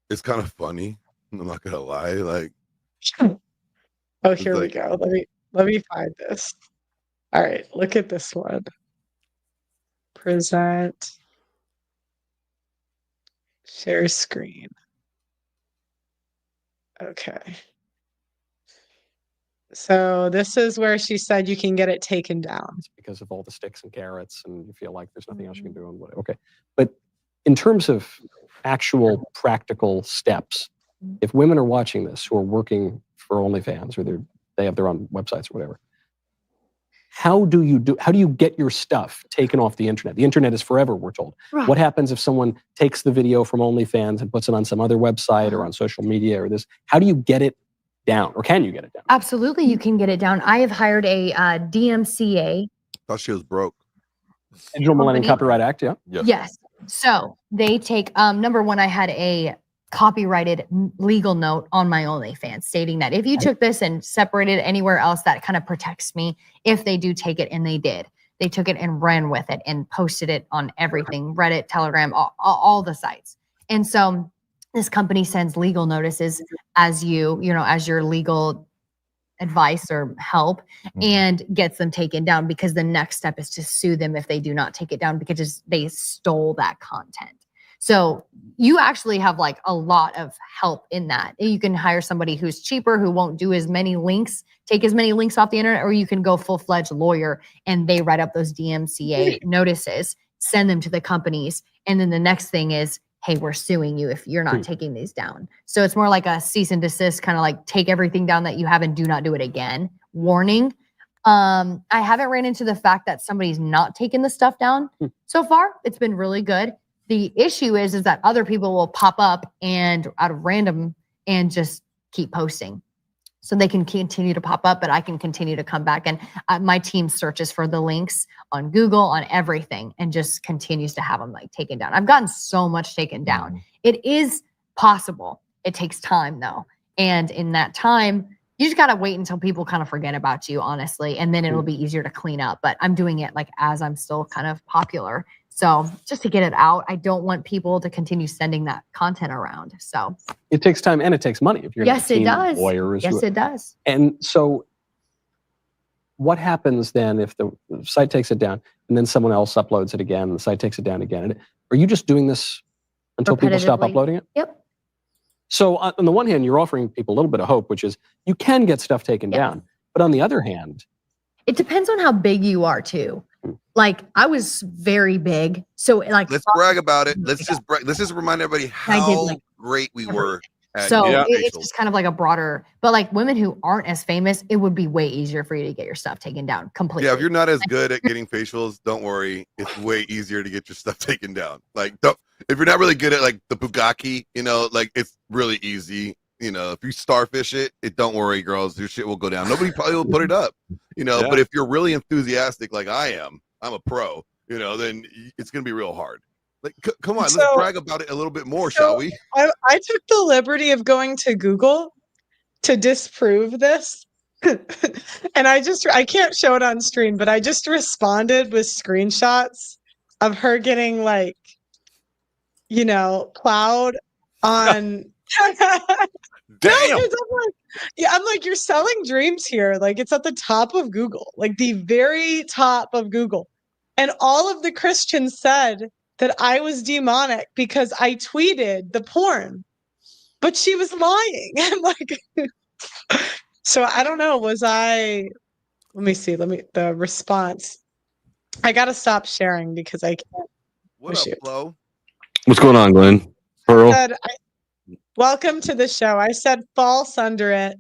it's kind of funny. I'm not gonna lie. Like, Oh, here we go. Let me find this. All right, look at this one. Present. Share screen. Okay. So this is where she said you can get it taken down. It's because of all the sticks and carrots, and you feel like there's nothing else you can do. And what? Okay, but in terms of actual practical steps, if women are watching this who are working for OnlyFans or they have their own websites or whatever, how do you get your stuff taken off the internet? The internet is forever, we're told. Right. What happens if someone takes the video from OnlyFans and puts it on some other website or on social media or this? How do you get it down, or can you get it down? Absolutely, you can get it down. I have hired a DMCA. Thought she was broke. Digital Millennium Company. Copyright Act, yeah. Yes. So they take, number one, I had a copyrighted legal note on my OnlyFans stating that if you took this and separated it anywhere else, that kind of protects me if they do take it. And they did. They took it and ran with it and posted it on everything, Reddit, Telegram, all the sites. And so this company sends legal notices as as your legal advice or help, and gets them taken down, because the next step is to sue them if they do not take it down because they stole that content. So you actually have like a lot of help in that. You can hire somebody who's cheaper, who won't do as many links, take as many links off the internet, or you can go full-fledged lawyer and they write up those DMCA notices, send them to the companies. And then the next thing is, hey, we're suing you if you're not taking these down. So it's more like a cease and desist, kind of like take everything down that you have and do not do it again. Warning. I haven't ran into the fact that somebody's not taking the stuff down so far. It's been really good. The issue is that other people will pop up and out of random and just keep posting. So they can continue to pop up, but I can continue to come back. And my team searches for the links on Google, on everything, and just continues to have them like taken down. I've gotten so much taken down. It is possible. It takes time though. And in that time, you just got to wait until people kind of forget about you, honestly. And then it'll be easier to clean up. But I'm doing it like as I'm still kind of popular. So just to get it out, I don't want people to continue sending that content around. So it takes time and it takes money. If you're yes, it does. Lawyers, yes, it does. And so what happens then if the site takes it down and then someone else uploads it again and the site takes it down again? And are you just doing this until people stop uploading it? Yep. So on the one hand, you're offering people a little bit of hope, which is you can get stuff taken down. But on the other hand, it depends on how big you are too. Like I was very big. So like, let's brag about it. Let's just remind everybody how great we were. So it's just kind of like a broader, but like women who aren't as famous, it would be way easier for you to get your stuff taken down completely. Yeah, if you're not as good at getting facials, don't worry. It's way easier to get your stuff taken down. Like, if you're not really good at like the Bugatti, like it's really easy. If you starfish it, don't worry, girls, your shit will go down. Nobody probably will put it up, but if you're really enthusiastic like I am, I'm a pro, then it's going to be real hard. Like, come on, let's brag about it a little bit more, shall we? I took the liberty of going to Google to disprove this. And I can't show it on screen, but I just responded with screenshots of her getting like, cloud on. Damn. I'm like, you're selling dreams here. Like, it's at the top of Google, like the very top of Google. And all of the Christians said that I was demonic because I tweeted the porn, but she was lying. I'm like, so I don't know. Was I? Let me see. The response. I got to stop sharing because I can't. What up, Flo? What's going on, Glenn? Pearl? Welcome to the show. I said false under it,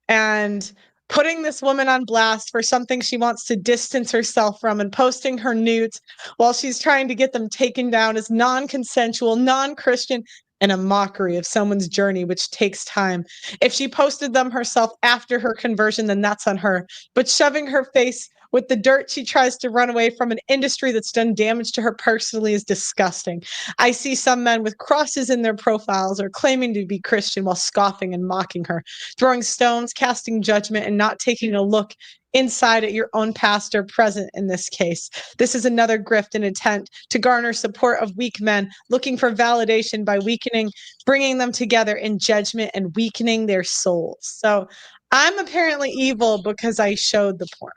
and putting this woman on blast for something she wants to distance herself from and posting her nudes while she's trying to get them taken down as non-consensual, non-Christian, and a mockery of someone's journey, which takes time. If she posted them herself after her conversion, then that's on her. But shoving her face with the dirt she tries to run away from an industry that's done damage to her personally is disgusting. I see some men with crosses in their profiles or claiming to be Christian while scoffing and mocking her, throwing stones, casting judgment, and not taking a look inside at your own pastor present in this case. This is another grift and intent to garner support of weak men, looking for validation by weakening, bringing them together in judgment and weakening their souls. So I'm apparently evil because I showed the porn.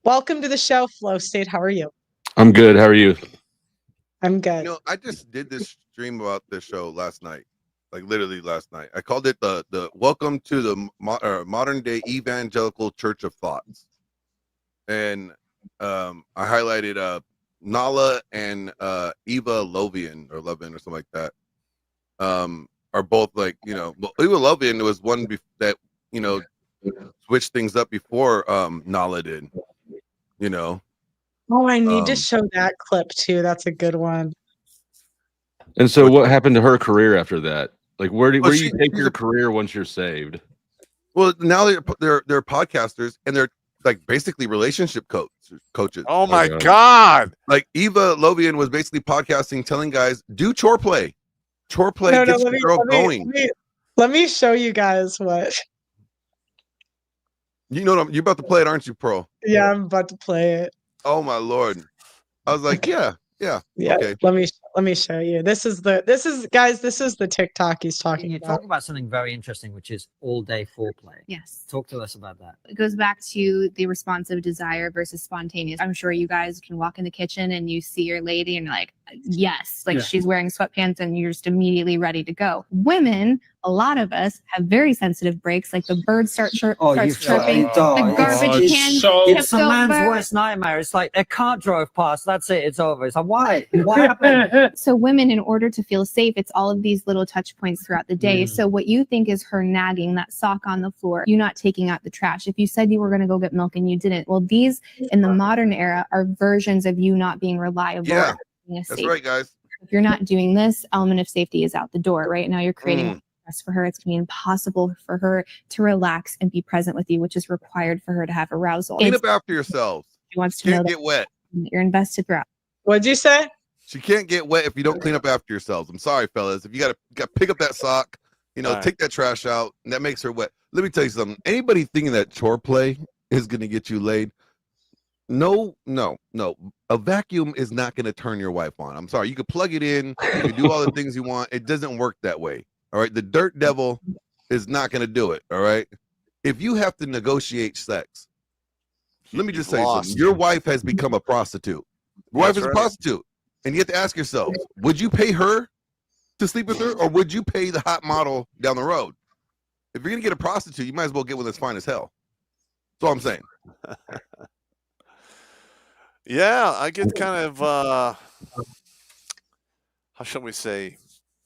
Welcome to the show, Flow State. How are you? I'm good. How are you? I'm good. You know, I just did this stream about this show last night, like literally last night. I called it the Welcome to the Modern Day Evangelical Church of Thoughts, and I highlighted Nala and Eva Lovian or something like that. Are both like, you know, well, Eva Lovian was one that, you know, switched things up before Nala did. You know. Oh, I need to show that clip too. That's a good one. And so, what happened to her career after that? Like, where do you take your career once you're saved? Well, now they're podcasters and they're like basically relationship coaches. Oh my God! Like Eva Lovian was basically podcasting, telling guys do chore play. Chore play gets the girl going. Let me show you guys what. You know, you're about to play it, aren't you, Pearl? Yeah, I'm about to play it. Oh my Lord! I was like, yeah. Okay. Let me show you. This is the TikTok he's talking You about. talk about something very interesting, which is all-day foreplay. Yes. Talk to us about that. It goes back to the responsive desire versus spontaneous. I'm sure you guys can walk in the kitchen and you see your lady and you're like, yes, like she's wearing sweatpants and you're just immediately ready to go. Women, a lot of us have very sensitive breaks, like the bird starts chirping, the garbage can it's a man's worst nightmare. It's like their car drove past, that's it, it's over. It's like, why? What happened? So women, in order to feel safe, it's all of these little touch points throughout the day. So what you think is her nagging, that sock on the floor, you not taking out the trash. If you said you were going to go get milk and you didn't, well, these in the modern era are versions of you not being reliable. Yeah, that's right, guys. If you're not doing this, element of safety is out the door. Right now, you're creating stress for her. It's going to be impossible for her to relax and be present with you, which is required for her to have arousal. Clean up after yourselves. She wants to Can't know get wet. You're invested throughout. What'd you say? She can't get wet if you don't clean up after yourselves. I'm sorry, fellas. If you got to pick up that sock, you know, take that trash out, and that makes her wet. Let me tell you something. Anybody thinking that chore play is going to get you laid, no. A vacuum is not going to turn your wife on. I'm sorry. You can plug it in. You can do all the things you want. It doesn't work that way. All right. The dirt devil is not going to do it. All right. If you have to negotiate sex, let me just say something. Your wife has become a prostitute. Your wife is a prostitute. And you have to ask yourself, would you pay her to sleep with her, or would you pay the hot model down the road? If you're going to get a prostitute, you might as well get one that's fine as hell. That's all I'm saying. Yeah, I get kind of, how shall we say,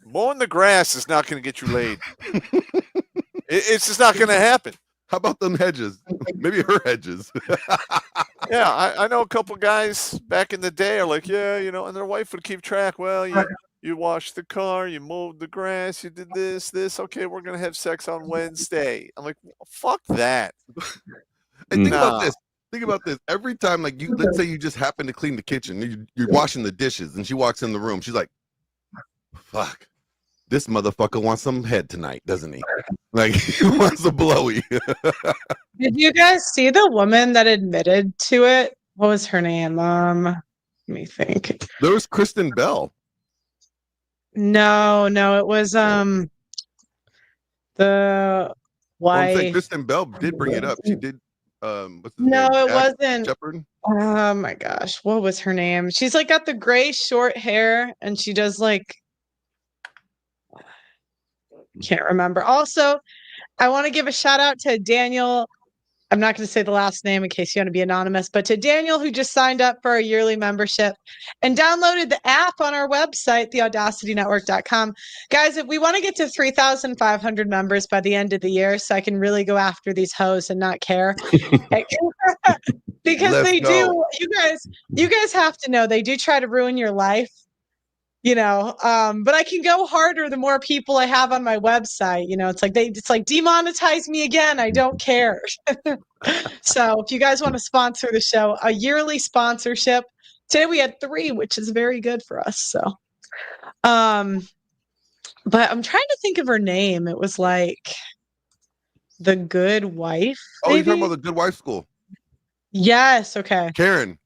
mowing the grass is not going to get you laid. It's just not going to happen. How about them hedges? Maybe her hedges. Yeah, I know a couple guys back in the day are like, yeah, you know, and their wife would keep track. Well, you washed the car, you mowed the grass, you did this. Okay, we're going to have sex on Wednesday. I'm like, fuck that. And think about this. Think about this. Every time, like, let's say you just happen to clean the kitchen, you're washing the dishes, and she walks in the room. She's like, fuck, this motherfucker wants some head tonight, doesn't he? Like, he wants a blowy. Did you guys see the woman that admitted to it? What was her name? Let me think. There was Kristen Bell. No, it was The Well, I'm saying wife. Kristen Bell did bring it up. She did. What's his No, name? it Jack wasn't. Shepard. Oh my gosh, what was her name? She's like got the gray short hair, and she does like can't remember. Also, I want to give a shout out to Daniel. I'm not going to say the last name in case you want to be anonymous, but to Daniel, who just signed up for our yearly membership and downloaded the app on our website, theaudacitynetwork.com. Guys, if we want to get to 3,500 members by the end of the year, so I can really go after these hoes and not care. Because Let's they go. do, you guys have to know they do try to ruin your life. But I can go harder the more people I have on my website. It's like demonetize me again. I don't care. So if you guys want to sponsor the show, a yearly sponsorship. Today we had 3, which is very good for us. So but I'm trying to think of her name. It was like The Good Wife. Oh, you're maybe? talking about the Good Wife School. Yes, okay. Karen.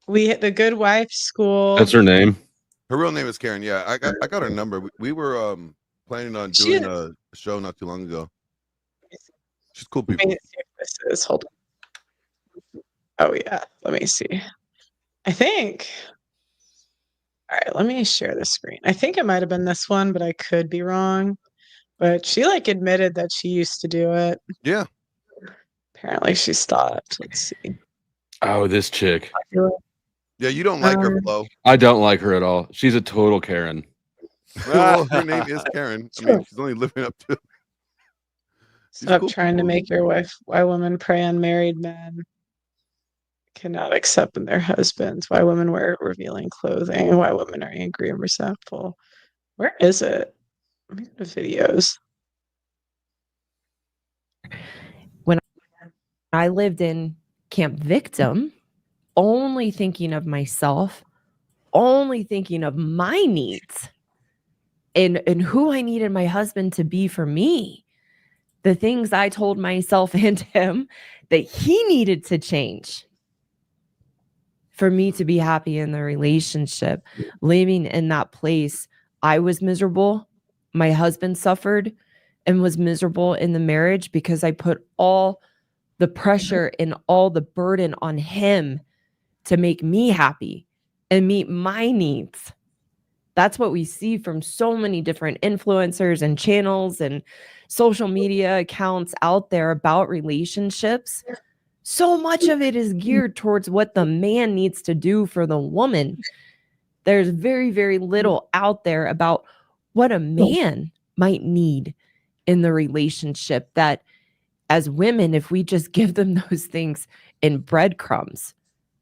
We hit The Good Wife School. That's her name. Her real name is Karen. Yeah, I got her number. We were planning on doing a show not too long ago. She's cool people. Let me see if this is. Hold on. Oh yeah, let me see. I think. All right, let me share the screen. I think it might have been this one, but I could be wrong. But she admitted that she used to do it. Yeah. Apparently she stopped. Let's see. Oh, this chick. Yeah, you don't like her, Flo. I don't like her at all. She's a total Karen. Well, her name is Karen. I mean, she's only living up to. Stop trying to make your wife. Why women prey on married men. Cannot accept in their husbands. Why women wear revealing clothing. Why women are angry and resentful. Where is it? Let me go to videos. When I lived in Camp Victim, only thinking of myself, only thinking of my needs and who I needed my husband to be for me. The things I told myself and him that he needed to change for me to be happy in the relationship. Living in that place, I was miserable. My husband suffered and was miserable in the marriage because I put all the pressure and all the burden on him to make me happy and meet my needs. That's what we see from so many different influencers and channels and social media accounts out there about relationships. So much of it is geared towards what the man needs to do for the woman. There's very, very little out there about what a man might need in the relationship, that as women, if we just give them those things in breadcrumbs,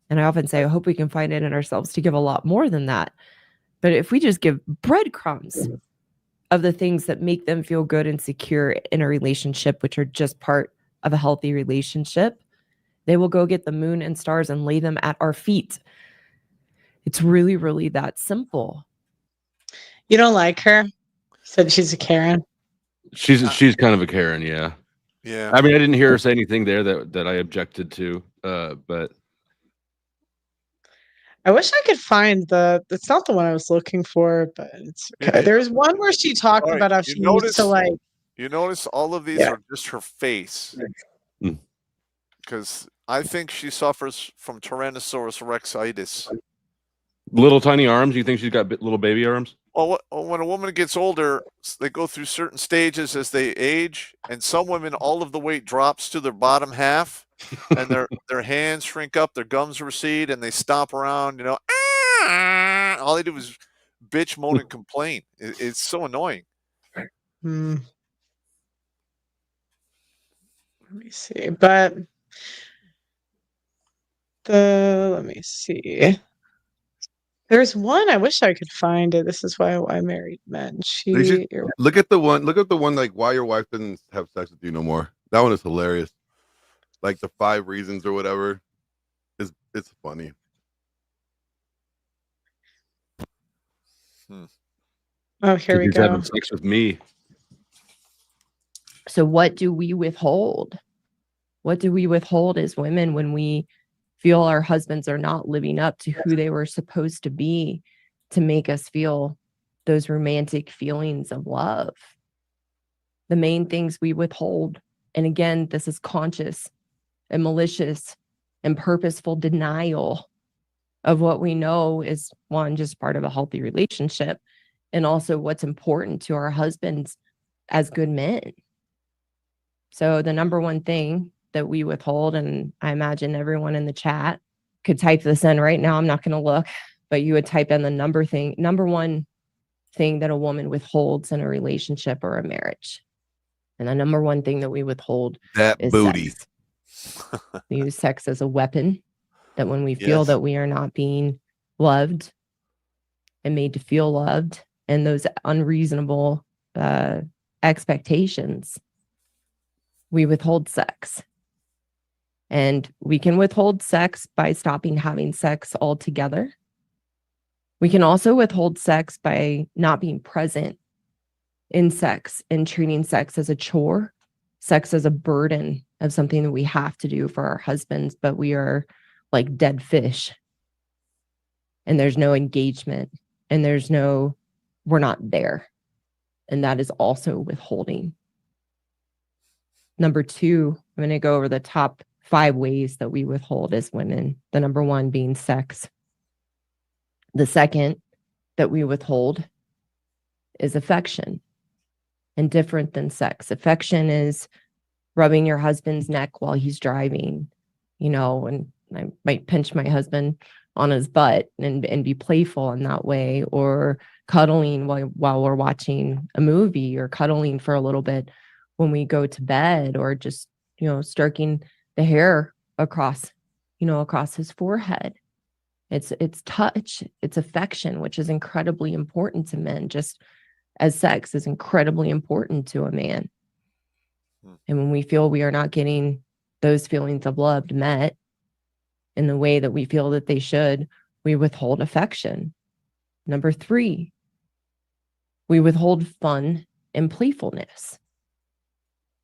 and I often say, I hope we can find it in ourselves to give a lot more than that. But if we just give breadcrumbs of the things that make them feel good and secure in a relationship, which are just part of a healthy relationship, they will go get the moon and stars and lay them at our feet. It's really, really that simple. You don't like her? Said she's a Karen. She's kind of a Karen, yeah. Yeah. I mean, I didn't hear her say anything there that I objected to, but I wish I could find it's not the one I was looking for, but it's okay. There's one where she talked about how she used to You notice all of these are just her face. Because I think she suffers from Tyrannosaurus rexitis. little tiny arms. You think she's got little baby arms? Well, when a woman gets older, they go through certain stages as they age, and some women, all of the weight drops to their bottom half, and their hands shrink up, their gums recede, and they stomp around. All they do is bitch, moan, and complain. It's so annoying. Let me see, but let me see. There's one I wish I could find it. This is why I married men. Look at the one like why your wife doesn't have sex with you no more. That one is hilarious. Like the 5 reasons or whatever. It's funny. Oh, here we He's go. having sex with me. So what do we withhold? What do we withhold as women when we feel our husbands are not living up to who they were supposed to be to make us feel those romantic feelings of love? The main things we withhold, and again, this is conscious and malicious and purposeful denial of what we know is, one, just part of a healthy relationship, and also what's important to our husbands as good men. So the number one thing that we withhold, and I imagine everyone in the chat could type this in right now, I'm not going to look, but you would type in the number one thing that a woman withholds in a relationship or a marriage. And the number one thing that we withhold is booty. sex. We use sex as a weapon, that when we feel that we are not being loved and made to feel loved, and those unreasonable expectations, we withhold sex. And we can withhold sex by stopping having sex altogether. We can also withhold sex by not being present in sex and treating sex as a chore, sex as a burden of something that we have to do for our husbands, but we are like dead fish. And there's no engagement, and we're not there. And that is also withholding. Number 2, I'm going to go over the top 5 ways that we withhold as women. The number 1 being sex. The second that we withhold is affection. And different than sex. Affection is rubbing your husband's neck while he's driving, and I might pinch my husband on his butt and be playful in that way, or cuddling while we're watching a movie, or cuddling for a little bit when we go to bed, or just, stroking the hair across his forehead. It's touch, it's affection, which is incredibly important to men, just as sex is incredibly important to a man. And when we feel we are not getting those feelings of love met in the way that we feel that they should, we withhold affection. Number 3, we withhold fun and playfulness.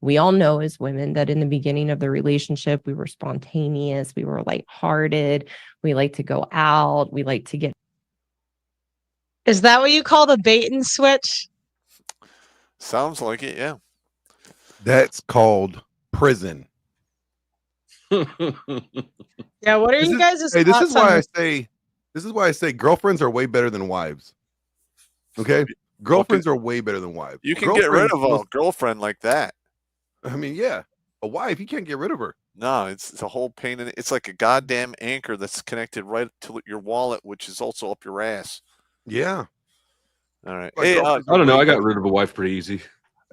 We all know as women that in the beginning of the relationship, we were spontaneous, we were lighthearted, we like to go out, we like to get. Is that what you call the bait and switch? Sounds like it, yeah. That's called prison. Yeah, what are you guys' Hey, this thoughts is why on I say girlfriends are way better than wives. Okay? Girlfriends are way better than wives. You can get rid of a girlfriend like that. I mean, yeah. A wife, you can't get rid of her. No, it's a whole pain in it. It's like a goddamn anchor that's connected right to your wallet, which is also up your ass. Yeah. All right. Like, Hey, I don't know. I got rid of a wife pretty easy.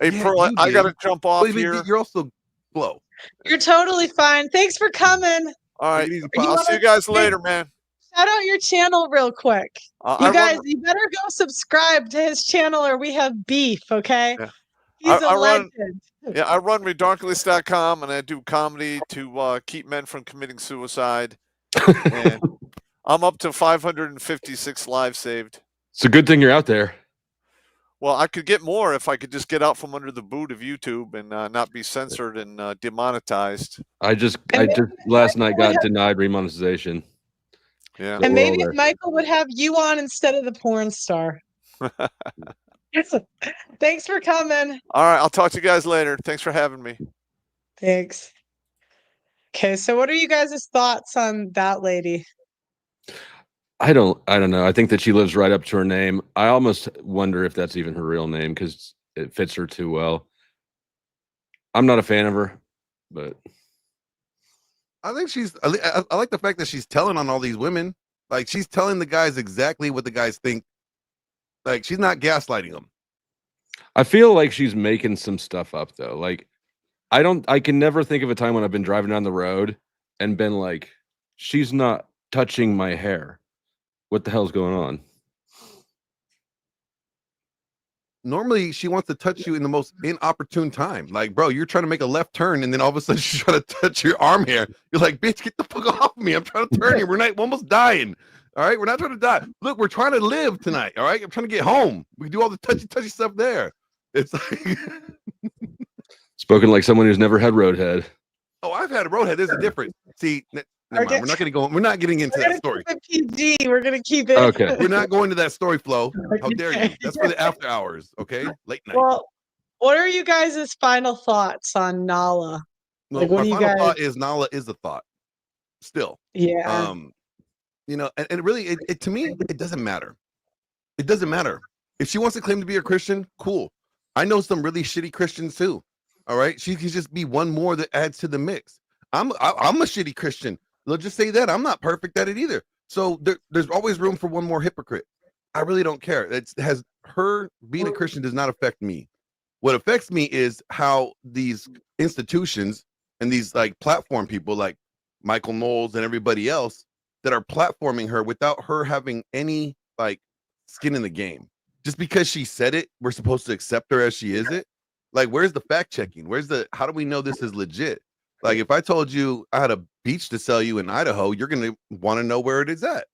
Hey, Yeah, Pearl, I got to jump off Well, here. You're also slow. You're totally fine. Thanks for coming. All right. I'll see you guys later, man. Shout out your channel real quick. You guys, you better go subscribe to his channel or we have beef, okay? Yeah. He's a legend. I run Redonkulous.com, and I do comedy to keep men from committing suicide. And I'm up to 556 lives saved. It's a good thing you're out there. Well, I could get more if I could just get out from under the boot of YouTube and not be censored and demonetized. I just last night got denied remonetization. Yeah. And maybe if Michael would have you on instead of the porn star. Thanks for coming. All right. I'll talk to you guys later. Thanks for having me. Thanks. Okay. So what are you guys' thoughts on that lady? I don't know. I think that she lives right up to her name. I almost wonder if that's even her real name because it fits her too well. I'm not a fan of her, but I think I like the fact that she's telling on all these women. Like, she's telling the guys exactly what the guys think. Like, she's not gaslighting them. I feel like she's making some stuff up though. Like, I can never think of a time when I've been driving down the road and been like, she's not touching my hair. What the hell's going on? Normally, she wants to touch you in the most inopportune time. Like, bro, you're trying to make a left turn, and then all of a sudden she's trying to touch your arm hair. You're like, bitch, get the fuck off me. I'm trying to turn here. We're almost dying. All right, we're not trying to die. Look, we're trying to live tonight. All right, I'm trying to get home. We can do all the touchy stuff there. It's like spoken like someone who's never had roadhead. Oh, I've had a roadhead. There's a difference. See, never mind. We're not going to go. We're not getting into that story. PG. We're going to keep it. Okay. We're not going to that story flow. How dare you? That's for the after hours. Okay, late night. Well, What are you guys' final thoughts on Nala? No, Like, what my do you final guys? thought is Nala is a thought still. Yeah. You know, and really, it to me, it doesn't matter. It doesn't matter. If she wants to claim to be a Christian, cool. I know some really shitty Christians too. All right, she can just be one more that adds to the mix. I'm a shitty Christian. Let's just say that I'm not perfect at it either. So there's always room for one more hypocrite. I really don't care. It has her being a Christian does not affect me. What affects me is how these institutions and these like platform people like Michael Knowles and everybody else that are platforming her without her having any like skin in the game. Just because she said it, we're supposed to accept her as she is it. Like, where's the fact checking? How do we know this is legit? Like, if I told you I had a beach to sell you in Idaho, you're going to want to know where it is at.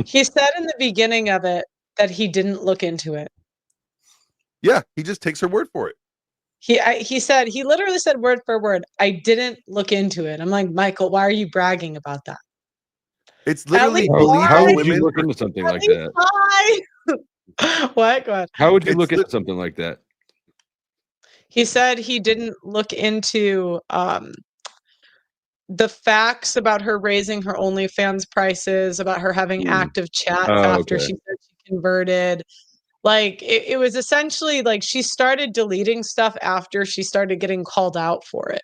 He said in the beginning of it that he didn't look into it. Yeah, he just takes her word for it. He literally said word for word, I didn't look into it. I'm like, Michael, why are you bragging about that? It's literally how would you look into something like that? What? Go ahead. How would you look into something like that? He said he didn't look into the facts about her raising her OnlyFans prices, about her having active chats after she said she converted. Like, it was essentially like she started deleting stuff after she started getting called out for it.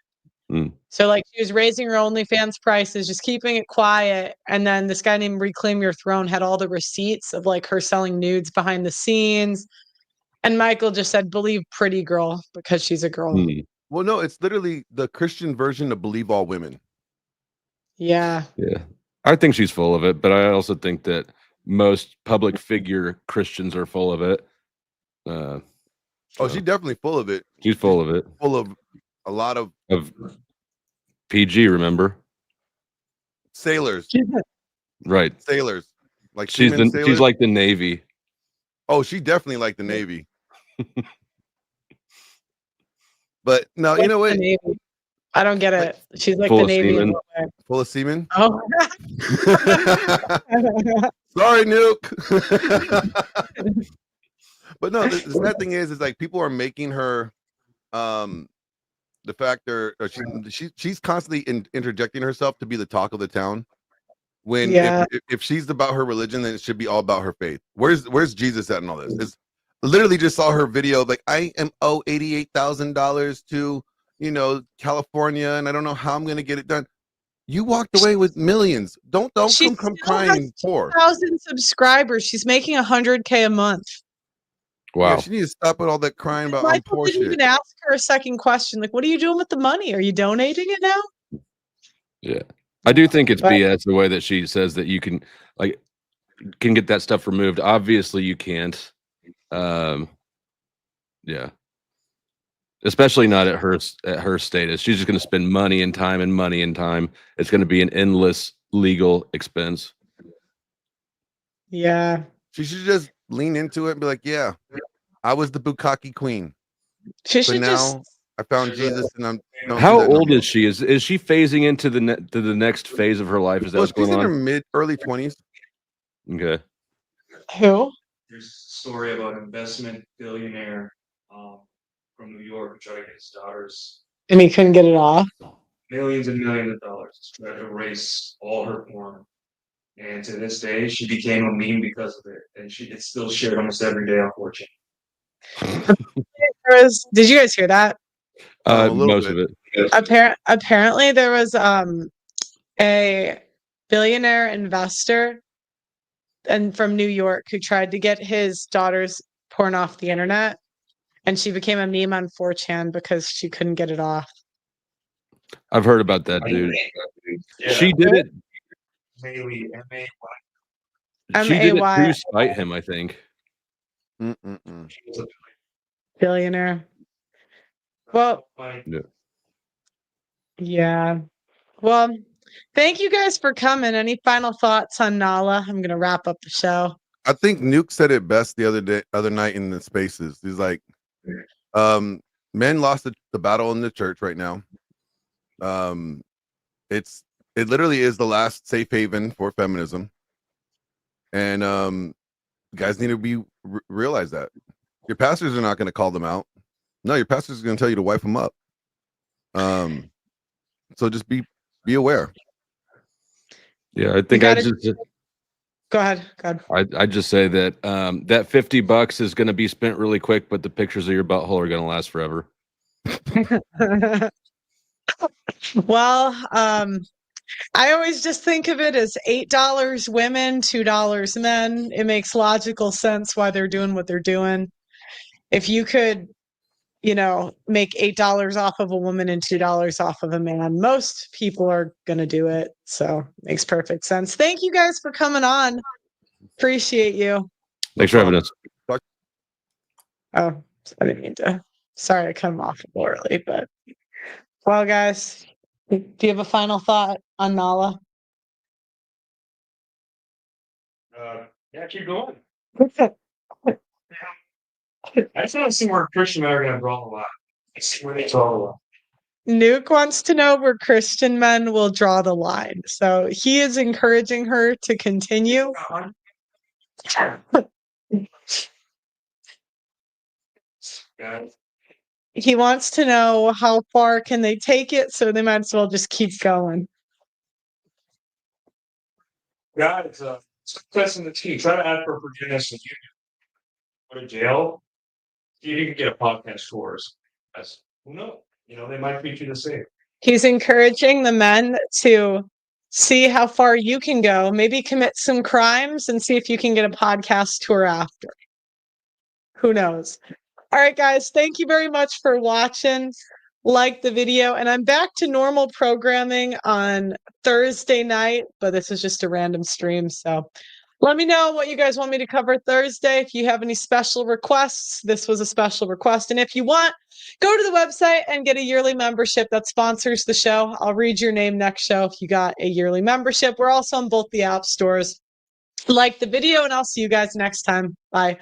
So, like, she was raising her OnlyFans prices, just keeping it quiet. And then this guy named Reclaim Your Throne had all the receipts of like her selling nudes behind the scenes. And Michael just said, believe Pretty Girl because she's a girl. Well, no, it's literally the Christian version of believe all women. Yeah. Yeah. I think she's full of it, but I also think that most public figure Christians are full of it. Oh, she's definitely full of it. She's full of it. Full of a lot of PG, remember? Sailors. Right. Sailors. Like she's like the Navy. Oh, she definitely like the Navy. But no, you know what? I don't get it. She's like full the of Navy. semen. Full of semen? Oh. Sorry, Nuke. But no, the sad thing is like people are making her the factor, or she's constantly interjecting herself to be the talk of the town. When if she's about her religion, then it should be all about her faith. Where's Jesus at in all this? It's literally just saw her video like I am owe $88,000 to California, and I don't know how I'm gonna get it done. You walked away with millions. Don't come crying poor. 2,000 subscribers. She's making $100K a month. Wow. Yeah, she needs to stop with all that crying about Michael poor didn't shit. even ask her a second question. Like, what are you doing with the money? Are you donating it now? Yeah. I do think it's BS the way that she says that you can get that stuff removed. Obviously you can't. Yeah. Especially not at her status. She's just going to spend money and time and money and time. It's going to be an endless legal expense. Yeah. She should just lean into it and be like, yeah, I was the Bukkake queen. She should now I found Jesus, and I'm. How old is she? Is she phasing into the next phase of her life? Is that what's she's going in on? her early 20s. Okay. Who? There's a story about an investment billionaire from New York who tried to get his daughters And he couldn't get it off. millions and millions of dollars to try to erase all her porn. And to this day, she became a meme because of it, and it's still shared almost every day on 4chan. Did you guys hear that? Most of it. Apparently, there was a billionaire investor and from New York who tried to get his daughter's porn off the internet, and she became a meme on 4chan because she couldn't get it off. I've heard about that, dude. Yeah. She did it. Maybe She did it to spite him, I think. Billionaire. Well, yeah. Well, thank you guys for coming. Any final thoughts on Nala? I'm gonna wrap up the show. I think Nuke said it best the other night in the spaces. He's like, men lost the battle in the church right now. It literally is the last safe haven for feminism, and guys need to realize that your pastors are not going to call them out. No, your pastor's going to tell you to wipe them up. So just be aware. Yeah, I think I just go ahead. I just say that that $50 is going to be spent really quick, but the pictures of your butthole are going to last forever. Well, I always just think of it as $8 women, $2 men. It makes logical sense why they're doing what they're doing. If you could, make $8 off of a woman and $2 off of a man, most people are going to do it. So it makes perfect sense. Thank you guys for coming on. Appreciate you. Thanks for having us. Oh, I didn't mean to. Sorry, I cut him off a little early, but well, guys, do you have a final thought on Nala? Yeah, keep going. I just want to see where Christian men are going to draw the line. See where they draw the line. Nuke wants to know where Christian men will draw the line. So he is encouraging her to continue. He wants to know how far can they take it, so they might as well just keep going. God, it's testing the team. Try to ask for forgiveness when you go to jail. See if you can get a podcast tours. Who knows? They might treat you the same. He's encouraging the men to see how far you can go, maybe commit some crimes and see if you can get a podcast tour after. Who knows? All right, guys, thank you very much for watching. Like the video, and I'm back to normal programming on Thursday night, but this is just a random stream. So let me know what you guys want me to cover Thursday. If you have any special requests, this was a special request. And if you want, go to the website and get a yearly membership that sponsors the show. I'll read your name next show if you got a yearly membership. We're also on both the app stores. Like the video, and I'll see you guys next time. Bye.